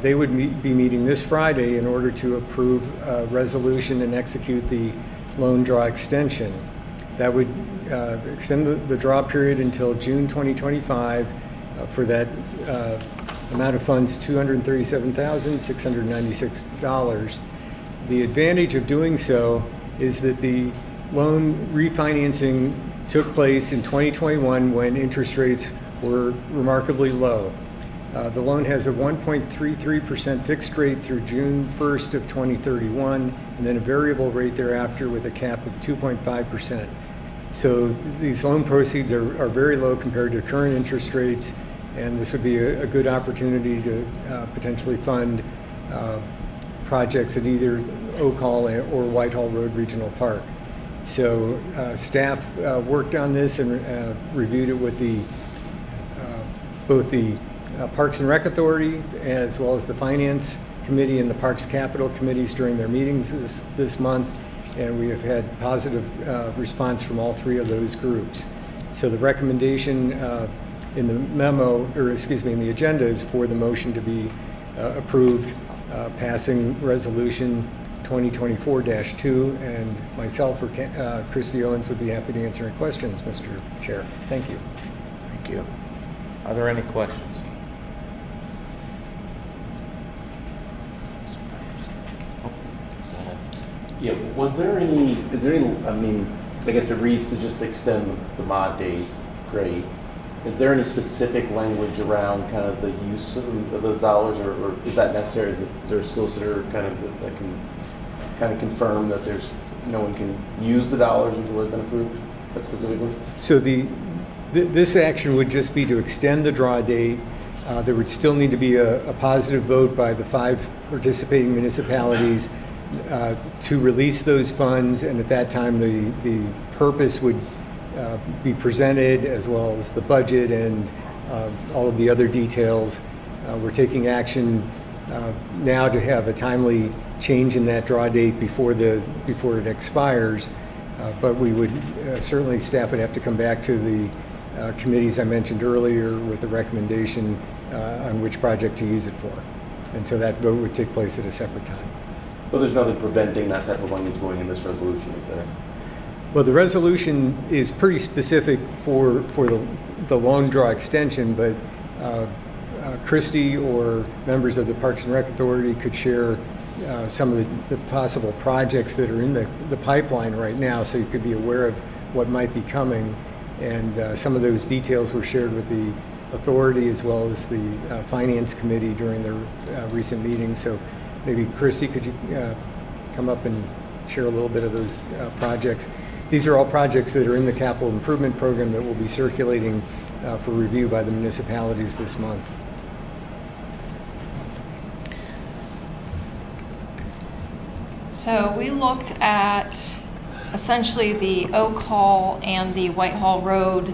they would be meeting this Friday in order to approve a resolution and execute the loan draw extension. That would extend the draw period until June 2025 for that amount of funds, $237,696. The advantage of doing so is that the loan refinancing took place in 2021 when interest rates were remarkably low. The loan has a 1.33% fixed rate through June 1st of 2031, and then a variable rate thereafter with a cap of 2.5%. So these loan proceeds are very low compared to current interest rates, and this would be a good opportunity to potentially fund projects at either Oak Hall or Whitehall Road Regional Park. So staff worked on this and reviewed it with both the Parks and Rec Authority as well as the Finance Committee and the Parks Capital Committees during their meetings this month, and we have had positive response from all three of those groups. So the recommendation in the memo, or excuse me, in the agenda is for the motion to be approved, passing resolution 2024-2, and myself or Christy Owens would be happy to answer any questions, Mr. Chair. Thank you. Thank you. Are there any questions? Yeah, is there any, I mean, I guess it reads to just extend the mod date, great. Is there any specific language around kind of the use of those dollars, or is that necessary? Is there a solicitor kind of that can kind of confirm that no one can use the dollars until they've been approved, that specifically? So this action would just be to extend the draw date. There would still need to be a positive vote by the 5 participating municipalities to release those funds, and at that time the purpose would be presented, as well as the budget and all of the other details. We're taking action now to have a timely change in that draw date before it expires, but we would certainly, staff would have to come back to the committees I mentioned earlier with a recommendation on which project to use it for, and so that vote would take place at a separate time. But there's nothing preventing that type of language going in this resolution, is there? Well, the resolution is pretty specific for the loan draw extension, but Christy or members of the Parks and Rec Authority could share some of the possible projects that are in the pipeline right now, so you could be aware of what might be coming. And some of those details were shared with the authority as well as the Finance Committee during their recent meetings. So maybe Christy, could you come up and share a little bit of those projects? These are all projects that are in the capital improvement program that will be circulating for review by the municipalities this month. So we looked at essentially the Oak Hall and the Whitehall Road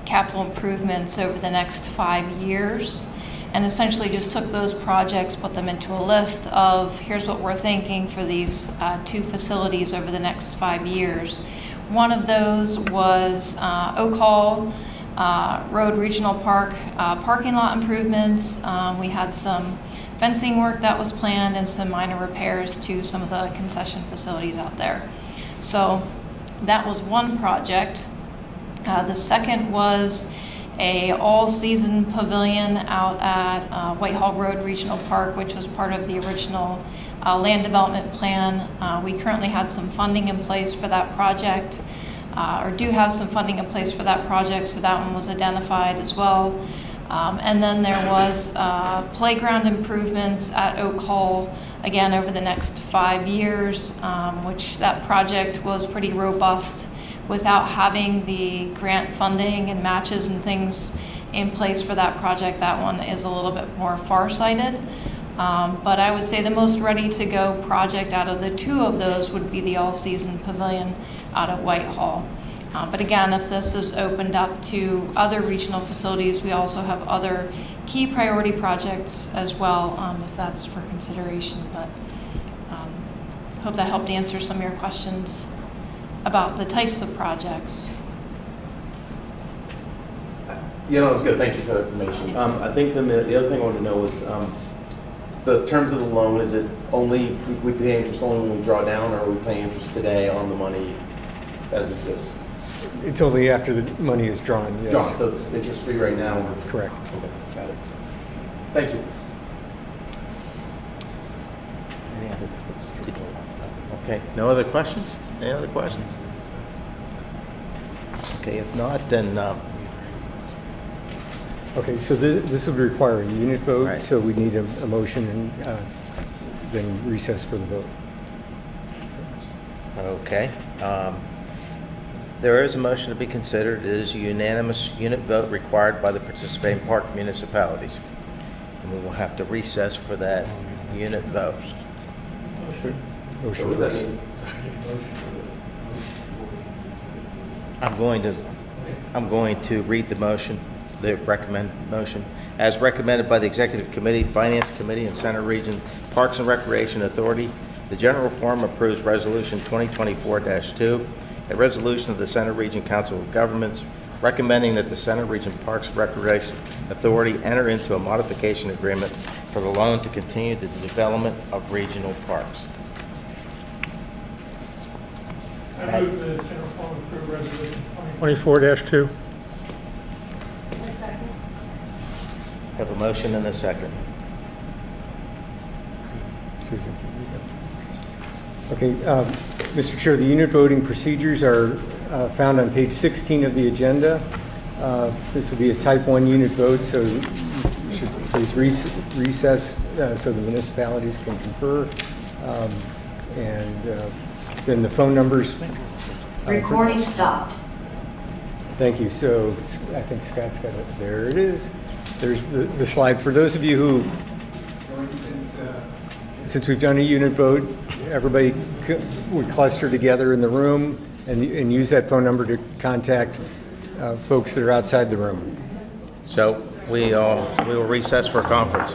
capital improvements over the next 5 years, and essentially just took those projects, put them into a list of here's what we're thinking for these 2 facilities over the next 5 years. One of those was Oak Hall Road Regional Park parking lot improvements. We had some fencing work that was planned and some minor repairs to some of the concession facilities out there. So that was one project. The second was a all-season pavilion out at Whitehall Road Regional Park, which was part of the original land development plan. We currently had some funding in place for that project, or do have some funding in place for that project, so that one was identified as well. And then there was playground improvements at Oak Hall, again, over the next 5 years, which that project was pretty robust. Without having the grant funding and matches and things in place for that project, that one is a little bit more farsighted. But I would say the most ready-to-go project out of the two of those would be the all-season pavilion out at Whitehall. But again, if this is opened up to other regional facilities, we also have other key priority projects as well, if that's for consideration. But hope that helped answer some of your questions about the types of projects. Yeah, no, it was good. Thank you for the information. I think then the other thing I wanted to know was the terms of the loan. Is it only, we pay interest only when we draw down, or are we paying interest today on the money as it exists? It's only after the money is drawn, yes. Drawn, so it's interest-free right now? Correct. Okay, got it. Thank you. Any other? Okay, no other questions? Any other questions? Okay, if not, then, Okay, so this would require a unit vote, Right. so we need a motion and then recess for the vote. okay. There is a motion to be considered. It is a unanimous unit vote required by the participating park municipalities. And we will have to recess for that unit vote. Motion What does that first. mean? I'm going to read the motion, the recommend motion. As recommended by the Executive Committee, Finance Committee, and Center Region Parks and Recreation Authority, the General Forum approves Resolution 2024-2, a resolution of the Center Region Council of Governments recommending that the Center Region Parks and Recreation Authority enter into a modification agreement for the loan to continue the development of regional parks. I move the general forum approve resolution 24-2. Have a motion and a second. Susan. Okay, Mr. Chair, the unit voting procedures are found on page 16 of the agenda. This will be a type 1 unit vote, so you should please recess so the municipalities can confer. Then the phone numbers. Recording stopped. Thank you. So I think Scott's got it. There it is. There's the slide. For those of you who joined since we've done a unit vote, everybody would cluster together in the room and use that phone number to contact folks that are outside the room. So we will recess for conference.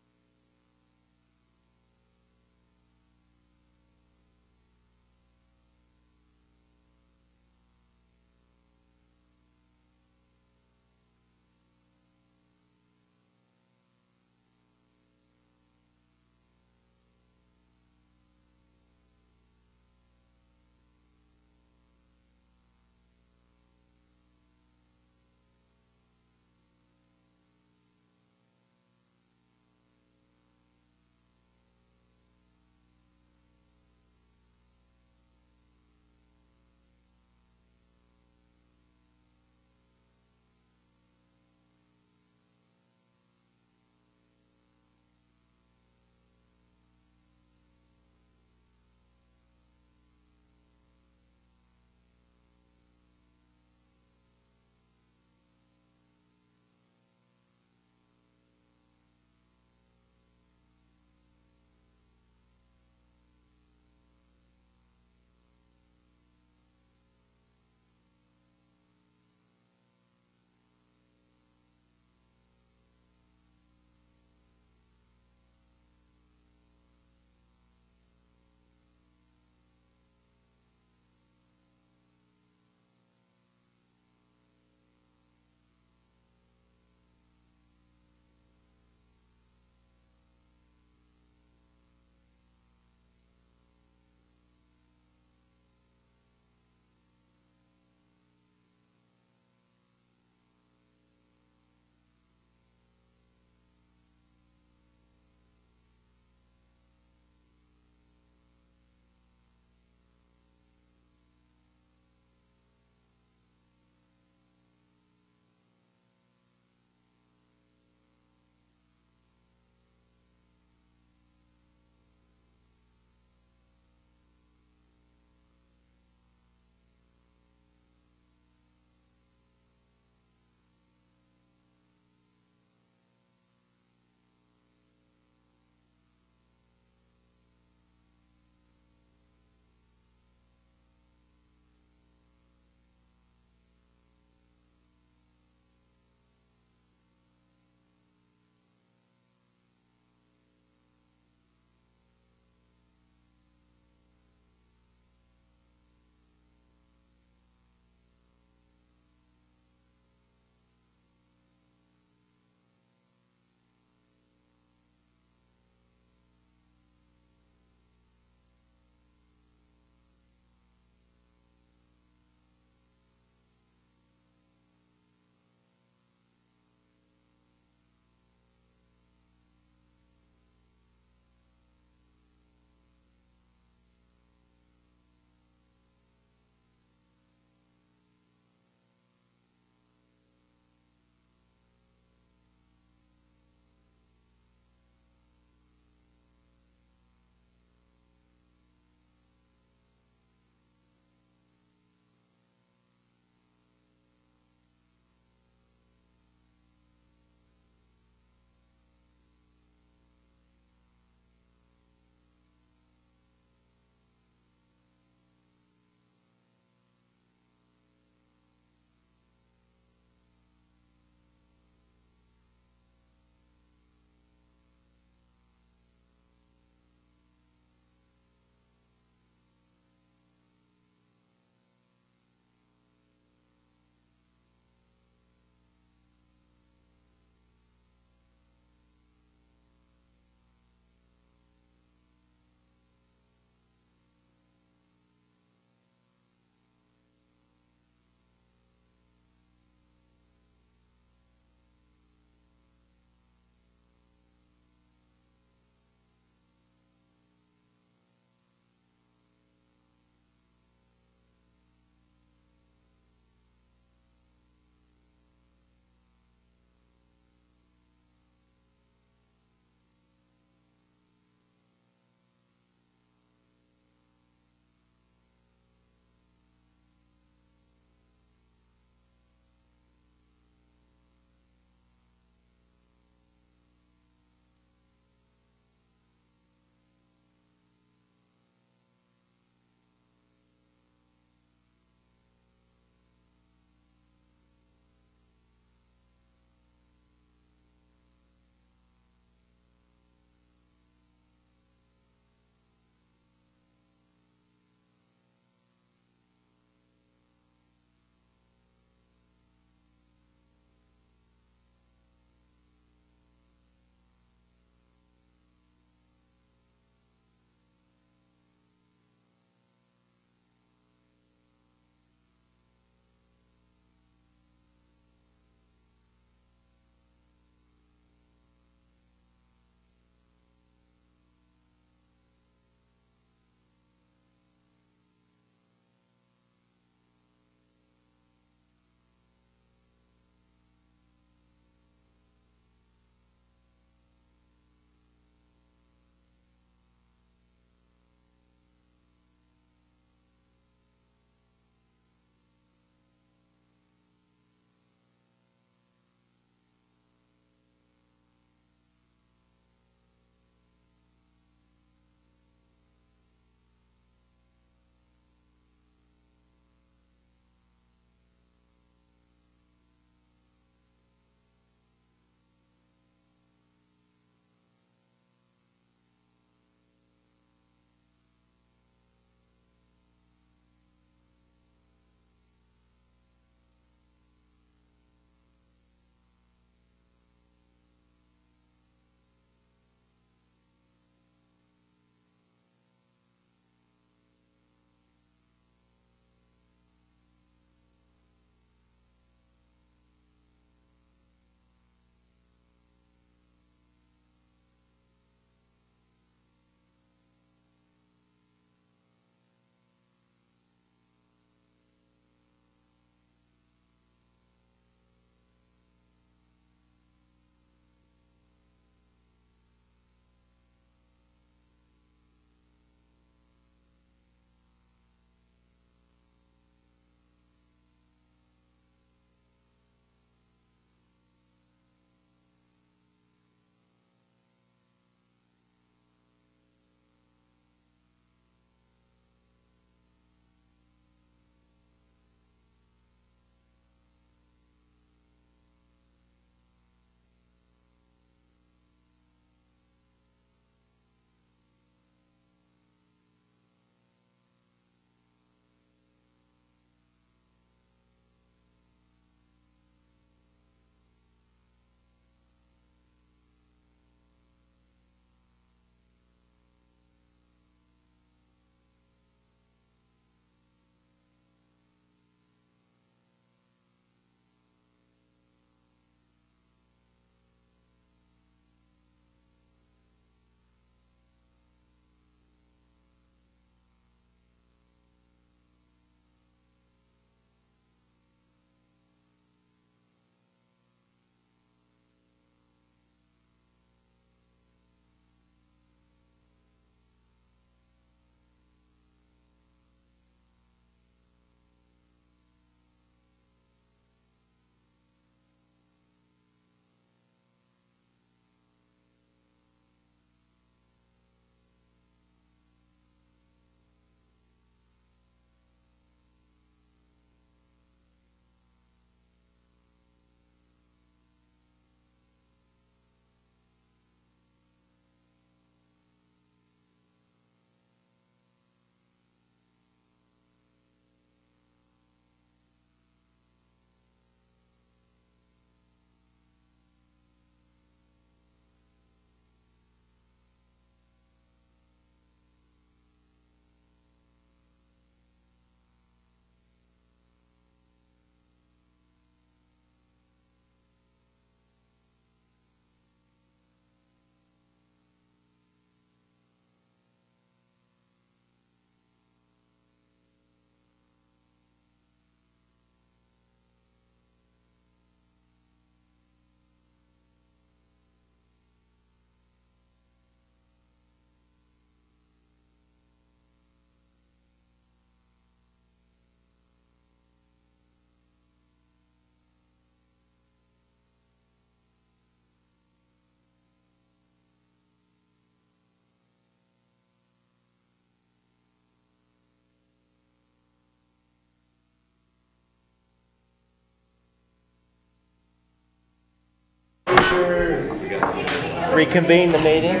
Reconvene the meeting.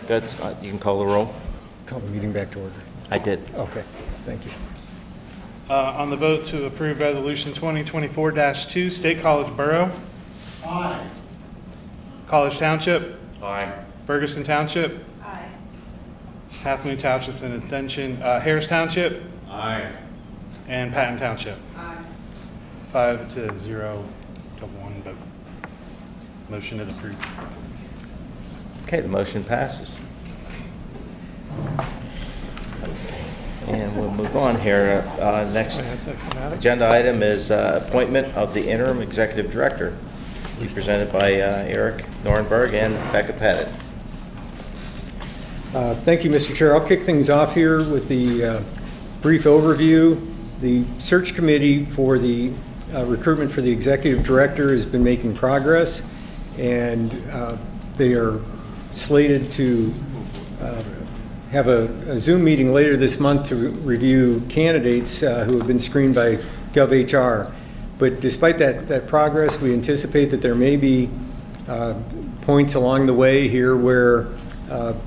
Good, Scott, you can call the roll. Call the meeting back to order. I did. Okay, thank you. On the vote to approve Resolution 2024-2, State College Borough. Aye. College Township. Aye. Ferguson Township. Aye. Half Moon Township's an abstention. Harris Township. Aye. And Patton Township. Aye. 5 to 0 to 1 vote. Motion is approved. Okay, the motion passes. And we'll move on here. Next agenda item is appointment of the interim executive director. Be presented by Eric Norrenberg and Becca Pettit. Thank you, Mr. Chair. I'll kick things off here with the brief overview. The search committee for the recruitment for the executive director has been making progress, and they are slated to have a Zoom meeting later this month to review candidates who have been screened by GovHR. But despite that progress, we anticipate that there may be points along the way here where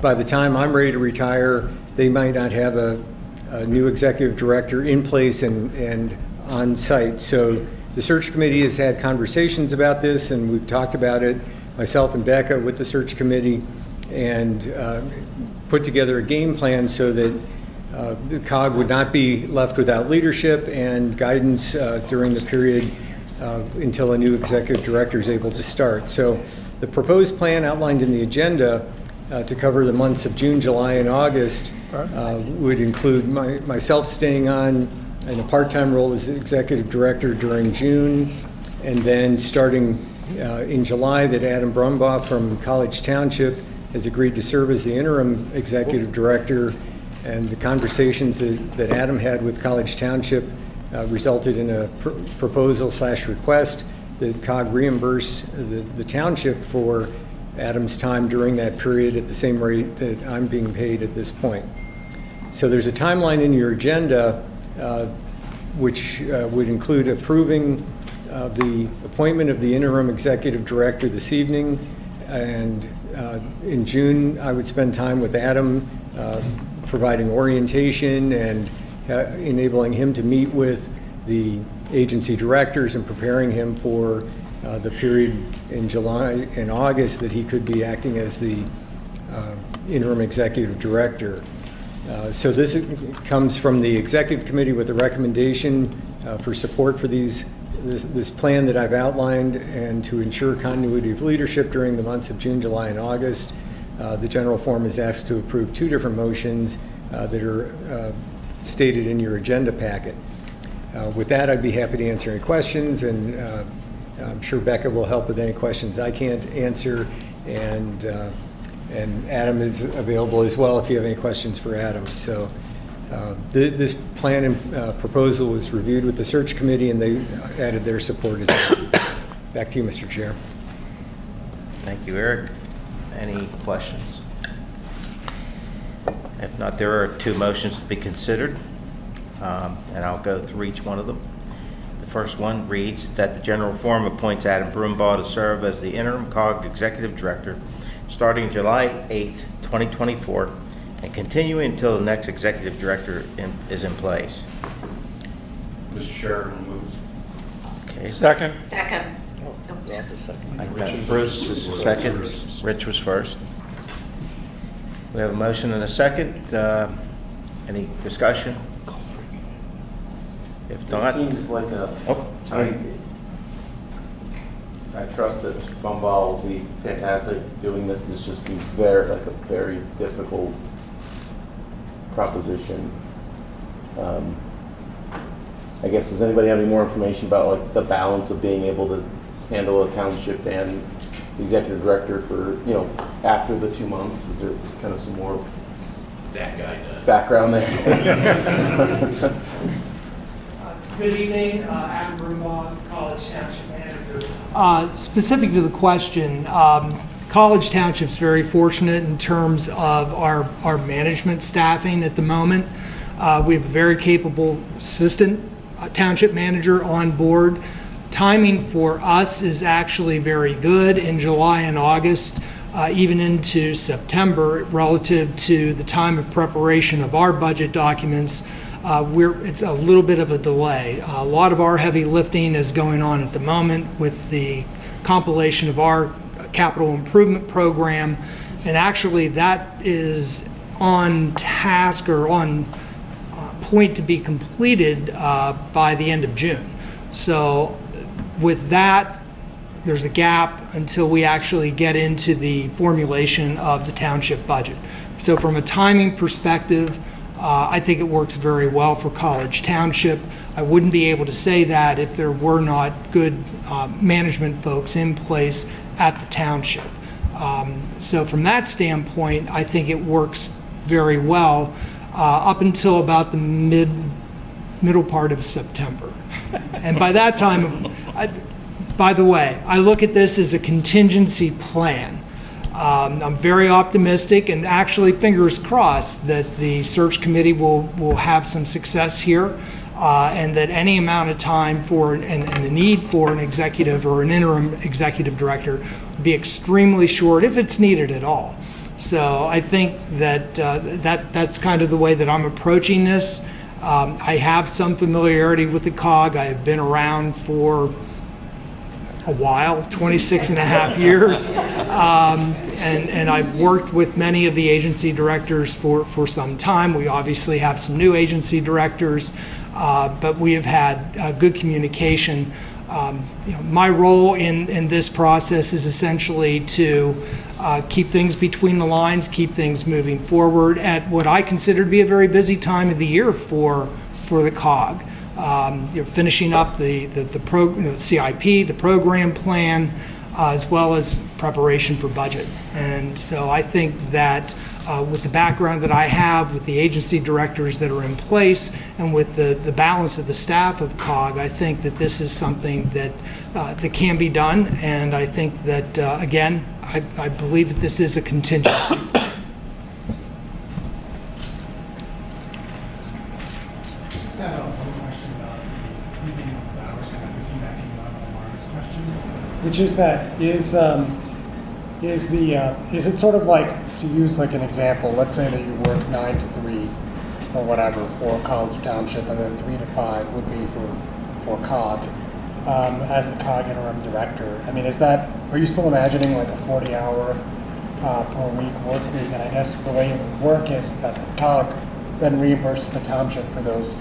by the time I'm ready to retire, they might not have a new executive director in place and on site. So the search committee has had conversations about this, and we've talked about it, myself and Becca, with the search committee, and put together a game plan so that the COG would not be left without leadership and guidance during the period until a new executive director is able to start. So the proposed plan outlined in the agenda to cover the months of June, July, and August would include myself staying on in a part-time role as executive director during June, and then starting in July that Adam Brumbaugh from College Township has agreed to serve as the interim executive director, and the conversations that Adam had with College Township resulted in a proposal/request that COG reimburse the township for Adam's time during that period at the same rate that I'm being paid at this point. So there's a timeline in your agenda which would include approving the appointment of the interim executive director this evening, and in June I would spend time with Adam providing orientation and enabling him to meet with the agency directors and preparing him for the period in July and August that he could be acting as the interim executive director. So this comes from the executive committee with a recommendation for support for this plan that I've outlined, and to ensure continuity of leadership during the months of June, July, and August. The general forum is asked to approve two different motions that are stated in your agenda packet. With that, I'd be happy to answer any questions, and I'm sure Becca will help with any questions I can't answer, and Adam is available as well if you have any questions for Adam. So this plan and proposal was reviewed with the search committee, and they added their support as well. Back to you, Mr. Chair. Thank you, Eric. Any questions? If not, there are two motions to be considered, and I'll go through each one of them. The first one reads that the general forum appoints Adam Brumbaugh to serve as the interim COG executive director starting July 8th, 2024, and continuing until the next executive director is in place. Mr. Chair, I'll move. Okay. Second. Second. Bruce was second. Rich was first. We have a motion and a second. Any discussion? If This not, seems like a. Oh, sorry. I trust that Mr. Bumball will be fantastic doing this. This just seems very difficult proposition. I guess, does anybody have any more information about like the balance of being able to handle a township and the executive director for, after the 2 months? Is there kind of some more That guy does. background there? Good evening, Adam Brumbaugh, College Township Manager. Specific to the question, College Township's very fortunate in terms of our management staffing at the moment. We have a very capable assistant township manager on board. Timing for us is actually very good in July and August, even into September, relative to the time of preparation of our budget documents. It's a little bit of a delay. A lot of our heavy lifting is going on at the moment with the compilation of our capital improvement program, and actually that is on task or on point to be completed by the end of June. So with that, there's a gap until we actually get into the formulation of the township budget. So from a timing perspective, I think it works very well for College Township. I wouldn't be able to say that if there were not good management folks in place at the township. So from that standpoint, I think it works very well up until about the middle part of September. And by that time, by the way, I look at this as a contingency plan. I'm very optimistic, and actually fingers crossed that the search committee will have some success here, and that any amount of time for and a need for an executive or an interim executive director would be extremely short, if it's needed at all. So I think that that's kind of the way that I'm approaching this. I have some familiarity with the COG. I have been around for a while, 26 and a half years, and I've worked with many of the agency directors for some time. We obviously have some new agency directors, but we have had good communication. My role in this process is essentially to keep things between the lines, keep things moving forward at what I consider to be a very busy time of the year for the COG. You're finishing up the CIP, the program plan, as well as preparation for budget. And so I think that with the background that I have, with the agency directors that are in place, and with the balance of the staff of COG, I think that this is something that can be done. And I think that, again, I believe that this is a contingency plan. Which is that, is it sort of like, to use like an example, let's say that you work 9 to 3 or whatever for College Township, and then 3 to 5 would be for COG, as the COG interim director. I mean, are you still imagining like a 40-hour per week work week? And I guess the way it would work is that the COG then reimburses the township for those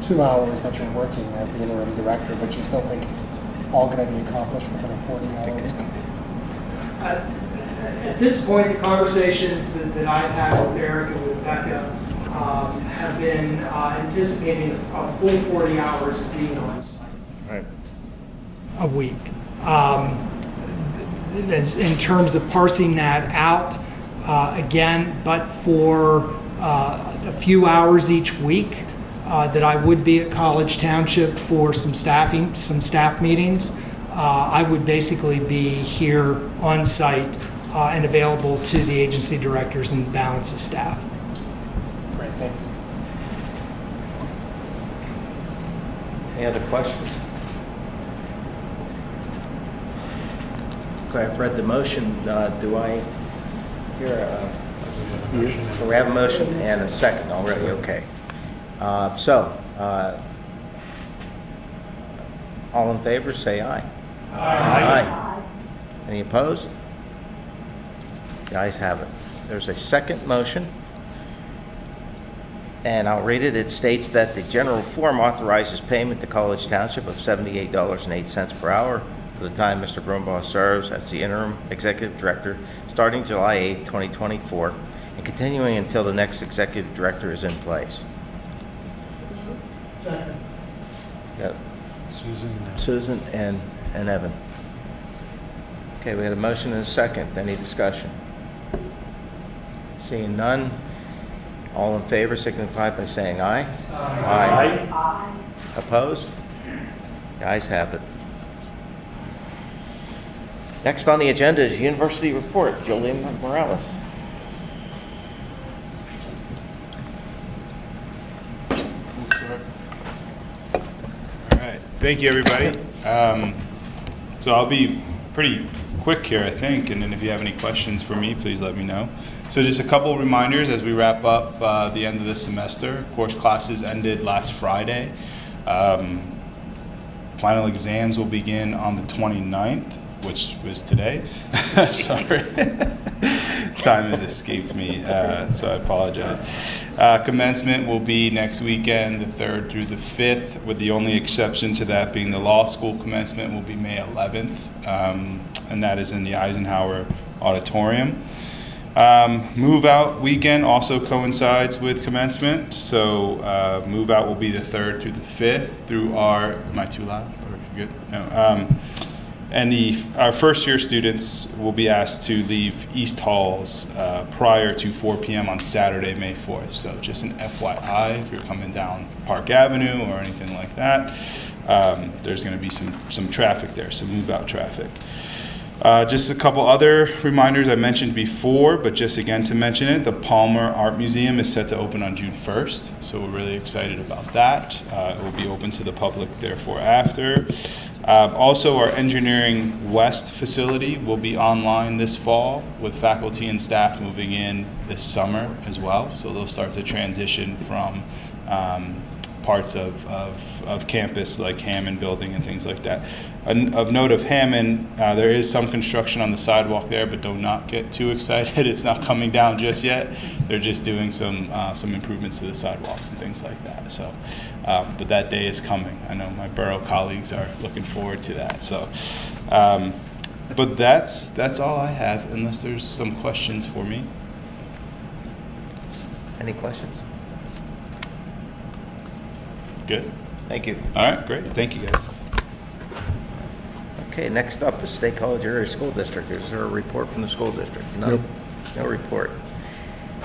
2 hours that you're working as the interim director, but you still think it's all going to be accomplished within a 40-hour week? At this point, the conversations that I've had with Eric and with Becca have been anticipating a full 40 hours of being on site a week. In terms of parsing that out, again, but for a few hours each week, that I would be at College Township for some staff meetings. I would basically be here on site and available to the agency directors and balance of staff. Great, thanks. Any other questions? Okay, I've read the motion. Do I hear a... We have a motion and a second already, okay. All in favor, say aye. Aye. Any opposed? The ayes have it. There's a second motion, and I'll read it. It states that the general form authorizes payment to College Township of $78.08 per hour for the time Mr. Brumbaugh serves as the interim executive director starting July 8, 2024, and continuing until the next executive director is in place. Second. Yep. Susan and Evan. Okay, we had a motion and a second. Any discussion? Seeing none, all in favor signify by saying aye. Aye. Aye. Opposed? The ayes have it. Next on the agenda is University Report. Jolene Morales. Thank you, everybody. So I'll be pretty quick here, I think, and then if you have any questions for me, please let me know. So just a couple of reminders as we wrap up the end of the semester. Of course, classes ended last Friday. Final exams will begin on the 29th, which was today. Sorry. Time has escaped me, so I apologize. Commencement will be next weekend, the 3rd through the 5th, with the only exception to that being the law school commencement will be May 11th, and that is in the Eisenhower Auditorium. Move out weekend also coincides with commencement, so move out will be the 3rd through the 5th through our, am I too loud? Or good? No. And our first year students will be asked to leave East Halls prior to 4 p.m. on Saturday, May 4th. So just an FYI, if you're coming down Park Avenue or anything like that, there's going to be some traffic there, some move out traffic. Just a couple other reminders I mentioned before, but just again to mention it, the Palmer Art Museum is set to open on June 1st, so we're really excited about that. It will be open to the public therefore after. Also, our Engineering West facility will be online this fall with faculty and staff moving in this summer as well, so they'll start to transition from parts of campus like Hammond Building and things like that. Of note of Hammond, there is some construction on the sidewalk there, but do not get too excited. It's not coming down just yet. They're just doing some improvements to the sidewalks and things like that. So, but that day is coming. I know my borough colleagues are looking forward to that. So, but that's all I have, unless there's some questions for me. Any questions? Good. Thank you. All right, great. Thank you, guys. Okay, next up is State College Area School District. Is there a report from the school district? None? Nope. No report.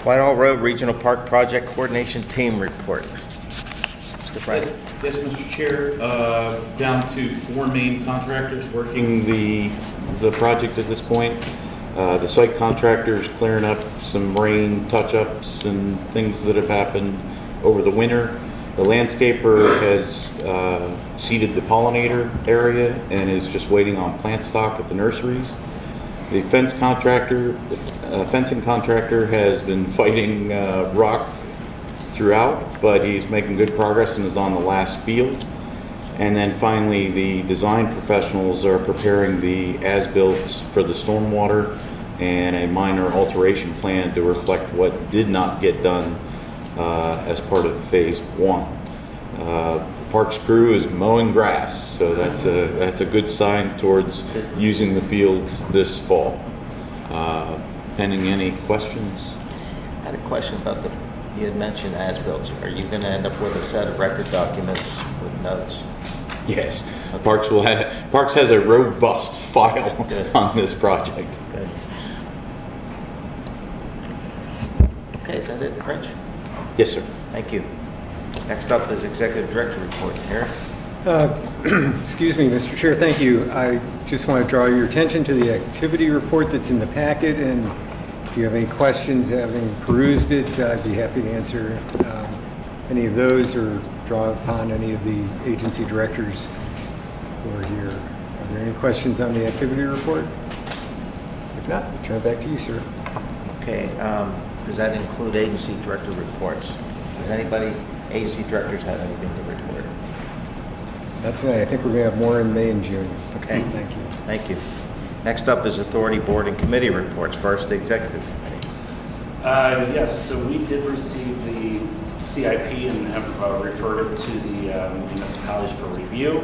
Whitehall Road Regional Park Project Coordination Team Report. Mr. Frank. Yes, Mr. Chair. Down to 4 main contractors working the project at this point. The site contractor is clearing up some rain touch-ups and things that have happened over the winter. The landscaper has seeded the pollinator area and is just waiting on plant stock at the nurseries. The fencing contractor has been fighting rock throughout, but he's making good progress and is on the last field. And then finally, the design professionals are preparing the as-builts for the stormwater and a minor alteration plan to reflect what did not get done as part of phase 1. The parks crew is mowing grass, so that's a good sign towards using the fields this fall. Pending any questions? I had a question about you had mentioned as-built. Are you going to end up with a set of record documents with notes? Yes. Okay. Parks has a robust file on this project. Good. Okay, is that it, French? Yes, sir. Thank you. Next up is Executive Director Report. Eric? Excuse me, Mr. Chair, thank you. I just want to draw your attention to the activity report that's in the packet, and if you have any questions having perused it, I'd be happy to answer any of those or draw upon any of the agency directors who are here. Are there any questions on the activity report? If not, I'll turn it back to you, sir. Okay. Does that include agency director reports? Does agency directors have anything to report? Not tonight. I think we're going to have more in May and June. Okay. Thank you. Thank you. Next up is authority board and committee reports. First, the executive committee. Yes, so we did receive the CIP and have referred it to the municipalities for review.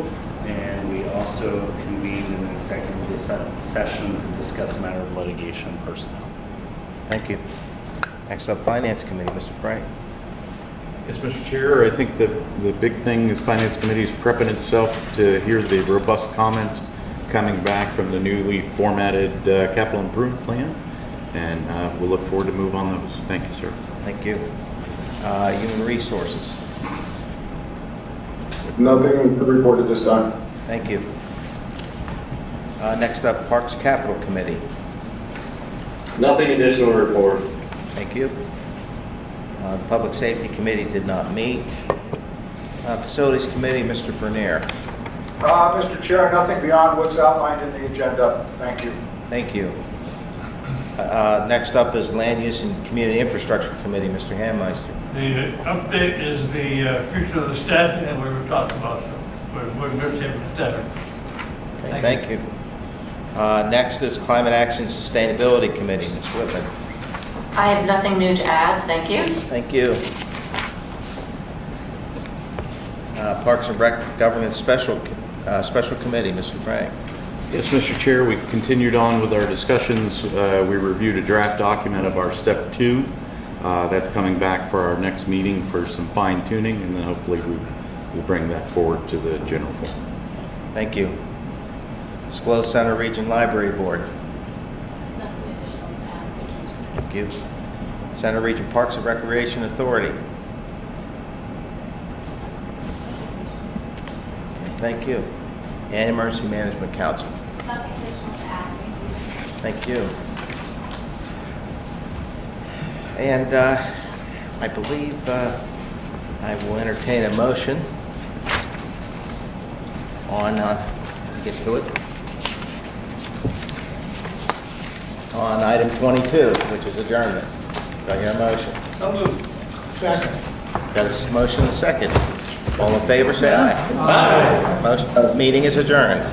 And we also convened in an executive session to discuss a matter of litigation personnel. Thank you. Next up, Finance Committee, Mr. Frank. Yes, Mr. Chair, I think the big thing is Finance Committee is prepping itself to hear the robust comments coming back from the newly formatted capital improvement plan, and we'll look forward to move on those. Thank you, sir. Thank you. Human Resources. Nothing to report at this time. Thank you. Next up, Parks Capital Committee. Nothing additional to report. Thank you. The Public Safety Committee did not meet. Facilities Committee, Mr. Bernier. Mr. Chair, nothing beyond what's outlined in the agenda. Thank you. Thank you. Next up is Land Use and Community Infrastructure Committee, Mr. Hammeister. The update is the future of the staffing that we were talking about. So we're going to have the staffing. Okay, thank you. Next is Climate Action Sustainability Committee, Ms. Whitman. I have nothing new to add. Thank you. Thank you. Parks and Rec Governance Special Committee, Mr. Frank. Yes, Mr. Chair, we continued on with our discussions. We reviewed a draft document of our Step 2. That's coming back for our next meeting for some fine tuning, and then hopefully we'll bring that forward to the general forum. Thank you. SCLO Center Region Library Board. Thank you. Center Region Parks and Recreation Authority. Thank you. And Emergency Management Council. Nothing additional to add. Thank you. And I believe I will entertain a motion on, get to it, on item 22, which is adjournment. Do I hear a motion? So moved. Second. Got a motion and a second. All in favor, say aye. Aye. Motion, meeting is adjourned.